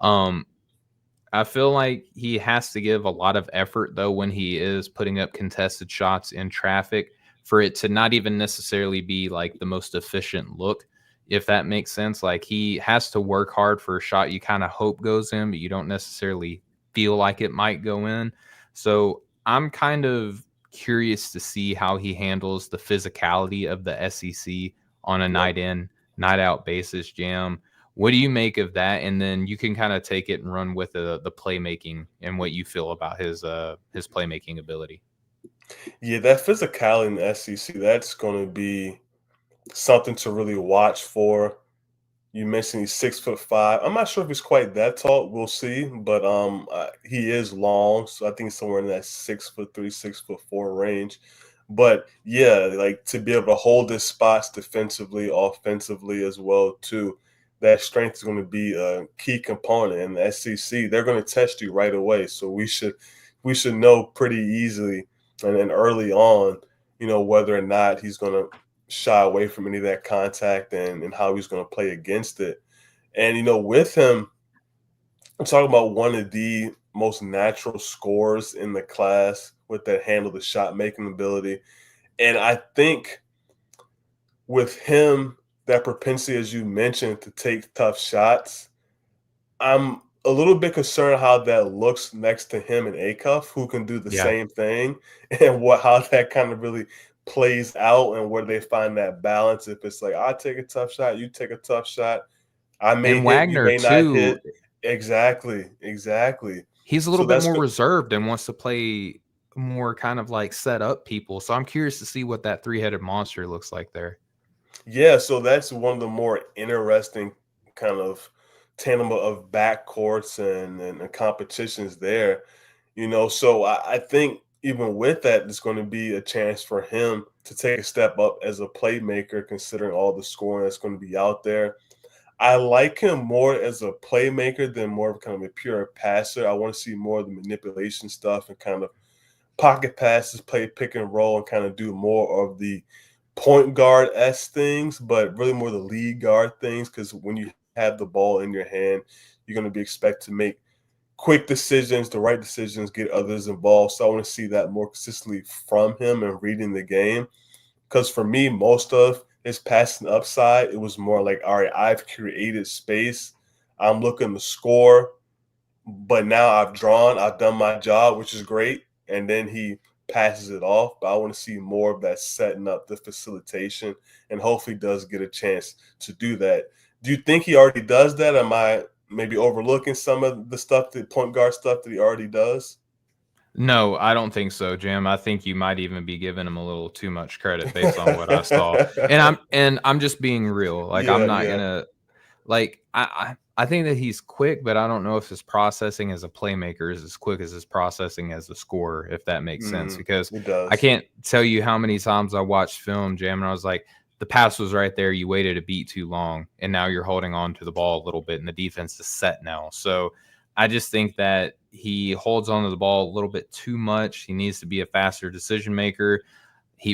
I feel like he has to give a lot of effort, though, when he is putting up contested shots in traffic, for it to not even necessarily be like the most efficient look, if that makes sense. Like, he has to work hard for a shot you kind of hope goes in, but you don't necessarily feel like it might go in. So I'm kind of curious to see how he handles the physicality of the SEC on a night in, night out basis. Jam, what do you make of that? And then you can kind of take it and run with the playmaking and what you feel about his playmaking ability. Yeah, that physicality in the SEC, that's going to be something to really watch for. You mentioned he's 6'5". I'm not sure if he's quite that tall. We'll see, but he is long, so I think somewhere in that 6'3", 6'4" range. But yeah, like to be able to hold his spots defensively, offensively as well too. That strength is going to be a key component in the SEC. They're going to test you right away, so we should know pretty easily and early on, whether or not he's going to shy away from any of that contact and how he's going to play against it. And, with him, I'm talking about one of the most natural scorers in the class with that handle, the shot making ability. And I think with him, that propensity, as you mentioned, to take tough shots, I'm a little bit concerned how that looks next to him and Acuff, who can do the Yeah. same thing, and how that kind of really plays out and where they find that balance. If it's like, I take a tough shot, you take a tough shot, I may And hit, you Wagner may not too, hit. Exactly. he's a little So bit that's more good. reserved and wants to play more kind of like set up people. So I'm curious to see what that three-headed monster looks like there. Yeah, so that's one of the more interesting kind of tandem of backcourts and competitions there. So I think even with that, there's going to be a chance for him to take a step up as a playmaker, considering all the scoring that's going to be out there. I like him more as a playmaker than more of kind of a pure passer. I want to see more of the manipulation stuff and kind of pocket passes, play pick and roll, and kind of do more of the point guard s things, but really more the lead guard things. Because when you have the ball in your hand, you're going to be expected to make quick decisions, the right decisions, get others involved. So I want to see that more consistently from him and reading the game. Because for me, most of his passing upside, it was more like, all right, I've created space. I'm looking to score, but now I've done my job, which is great. And then he passes it off. But I want to see more of that setting up, the facilitation, and hopefully does get a chance to do that. Do you think he already does that? Am I maybe overlooking some of the stuff, the point guard stuff that he already does? No, I don't think so, Jim. I think you might even be giving him a little too much credit based on what I saw. And I'm just being real. Like I'm Yeah, not yeah. gonna like I think that he's quick, but I don't know if his processing as a playmaker is as quick as his processing as a scorer, if that makes sense. Because It I does. can't tell you how many times I watched film, Jam, and I was like, the pass was right there. You waited a beat too long, and now you're holding on to the ball a little bit, and the defense is set now. So I just think that he holds on to the ball a little bit too much. He needs to be a faster decision maker.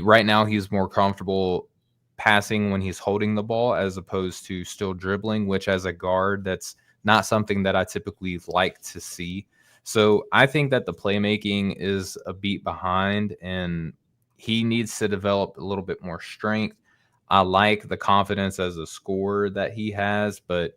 Right now he's more comfortable passing when he's holding the ball as opposed to still dribbling, which as a guard, that's not something that I typically like to see. So I think that the playmaking is a beat behind and he needs to develop a little bit more strength. I like the confidence as a scorer that he has, but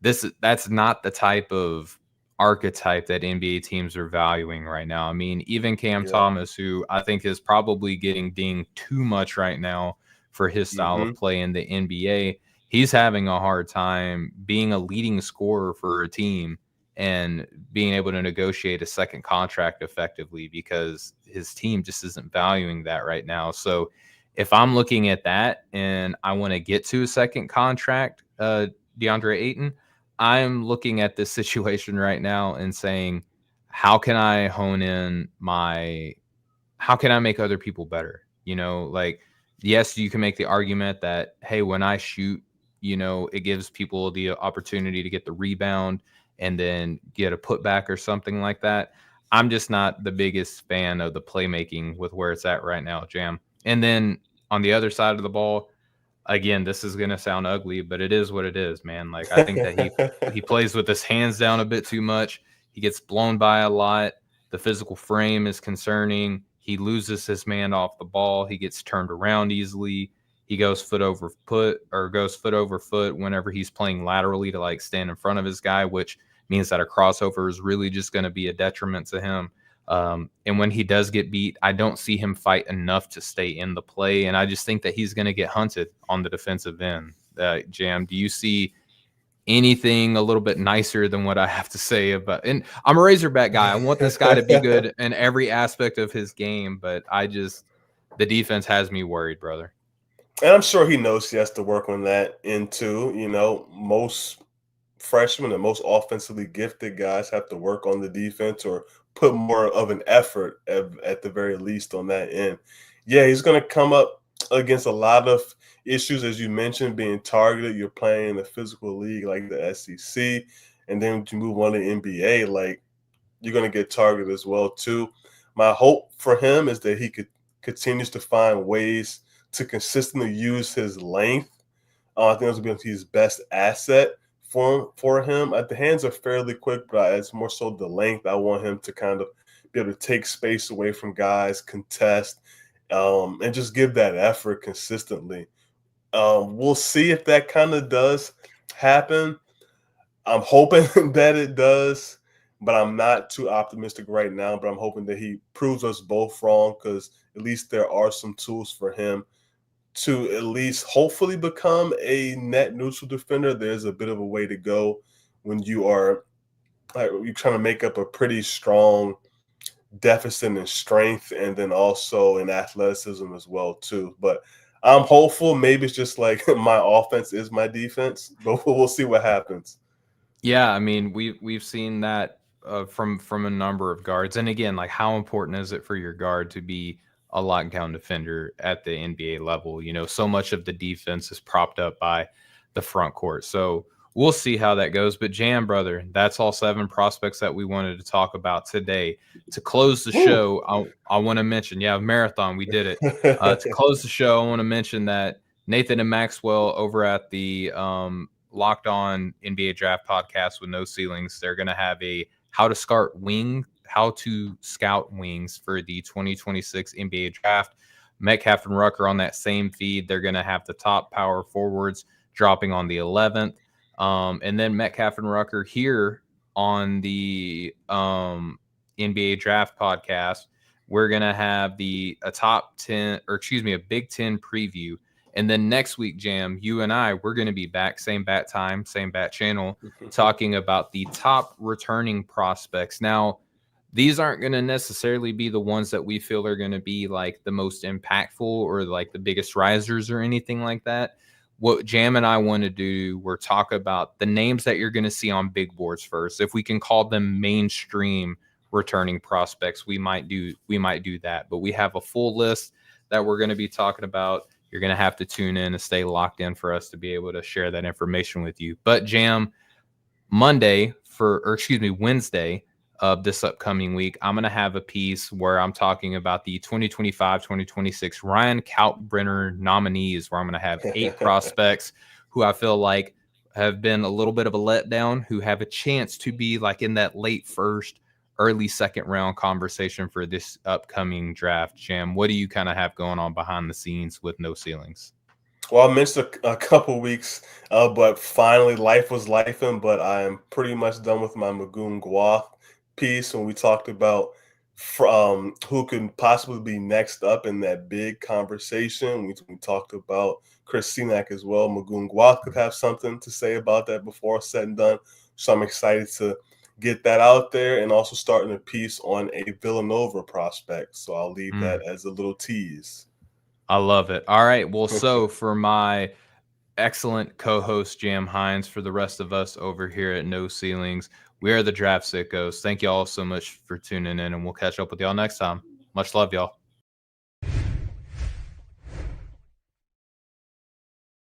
that's not the type of archetype that NBA teams are valuing right now. I mean, even Cam Yeah. Thomas, who I think is probably getting dinged too much right now for his style of Mhm. play in the NBA, he's having a hard time being a leading scorer for a team and being able to negotiate a second contract effectively because his team just isn't valuing that right now. So if I'm looking at that and I want to get to a second contract, DeAndre Ayton, I'm looking at this situation right now and saying, how can I hone in how can I make other people better? Like, yes, you can make the argument that, hey, when I shoot, it gives people the opportunity to get the rebound and then get a putback or something like that. I'm just not the biggest fan of the playmaking with where it's at right now, Jam. And then on the other side of the ball, again, this is going to sound ugly, but it is what it is, man. Like I think that he plays with his hands down a bit too much. He gets blown by a lot. The physical frame is concerning. He loses his man off the ball. He gets turned around easily. He goes foot over foot whenever he's playing laterally to like stand in front of his guy, which means that a crossover is really just going to be a detriment to him. And when he does get beat, I don't see him fight enough to stay in the play. And I just think that he's going to get hunted on the defensive end. Jam, do you see anything a little bit nicer than what I have to say about? And I'm a Razorback guy. I want this guy to be good in every aspect of his game, but the defense has me worried, brother. And I'm sure he knows he has to work on that into, most freshmen and most offensively gifted guys have to work on the defense or put more of an effort at the very least on that end. Yeah, he's going to come up against a lot of issues, as you mentioned, being targeted. You're playing in a physical league like the SEC, and then you move on to NBA, like you're going to get targeted as well too. My hope for him is that he continues to find ways to consistently use his length. I think that's going to be his best asset for him. The hands are fairly quick, but it's more so the length. I want him to kind of be able to take space away from guys, contest, and just give that effort consistently. We'll see if that kind of does happen. I'm hoping that it does, but I'm not too optimistic right now. But I'm hoping that he proves us both wrong, because at least there are some tools for him to at least hopefully become a net neutral defender. There's a bit of a way to go when you're trying to make up a pretty strong deficit in strength and then also in athleticism as well too. But I'm hopeful. Maybe it's just like my offense is my defense, but we'll see what happens. Yeah, I mean, we've seen that from a number of guards. And again, like, how important is it for your guard to be a lockdown defender at the NBA level? So much of the defense is propped up by the front court. So we'll see how that goes. But Jam, brother, that's all 7 prospects that we wanted to talk about today. To close the show, I want to mention, marathon, we did it. To close the show, I want to mention that Nathan and Maxwell over at the Locked On NBA Draft podcast with No Ceilings, they're going to have a how to scout wings for the 2026 NBA Draft. Metcalf and Rucker on that same feed. They're going to have the top power forwards dropping on the 11th. And then Metcalf and Rucker here on the NBA Draft podcast, we're going to have a Big Ten preview. And then next week, Jam, you and I, we're going to be back, same bat time, same bat channel, talking about the top returning prospects. Now, these aren't going to necessarily be the ones that we feel are going to be like the most impactful or like the biggest risers or anything like that. What Jam and I want to do, we're talk about the names that you're going to see on big boards first. If we can call them mainstream returning prospects, we might do that. But we have a full list that we're going to be talking about. You're going to have to tune in and stay locked in for us to be able to share that information with you. But Jam, Wednesday of this upcoming week, I'm going to have a piece where I'm talking about the 2025-2026 Ryan Kalkbrenner nominees, where I'm going to have 8 prospects who I feel like have been a little bit of a letdown, who have a chance to be like in that late first, early second round conversation for this upcoming draft. Jam, what do you kind of have going on behind the scenes with No Ceilings? Well, I missed a couple weeks, but finally life was lifing. But I am pretty much done with my Magoon Guath piece when we talked about who could possibly be next up in that big conversation. We talked about Chris Cenac as well. Magoon Guath could have something to say about that before said and done. So I'm excited to get that out there, and also starting a piece on a Villanova prospect. So I'll leave that as a little tease. I love it. All right. Well, so for my excellent co-host Jam Hines, for the rest of us over here at No Ceilings, we are the Draft Sickos. Thank you all so much for tuning in, and we'll catch up with y'all next time. Much love, y'all.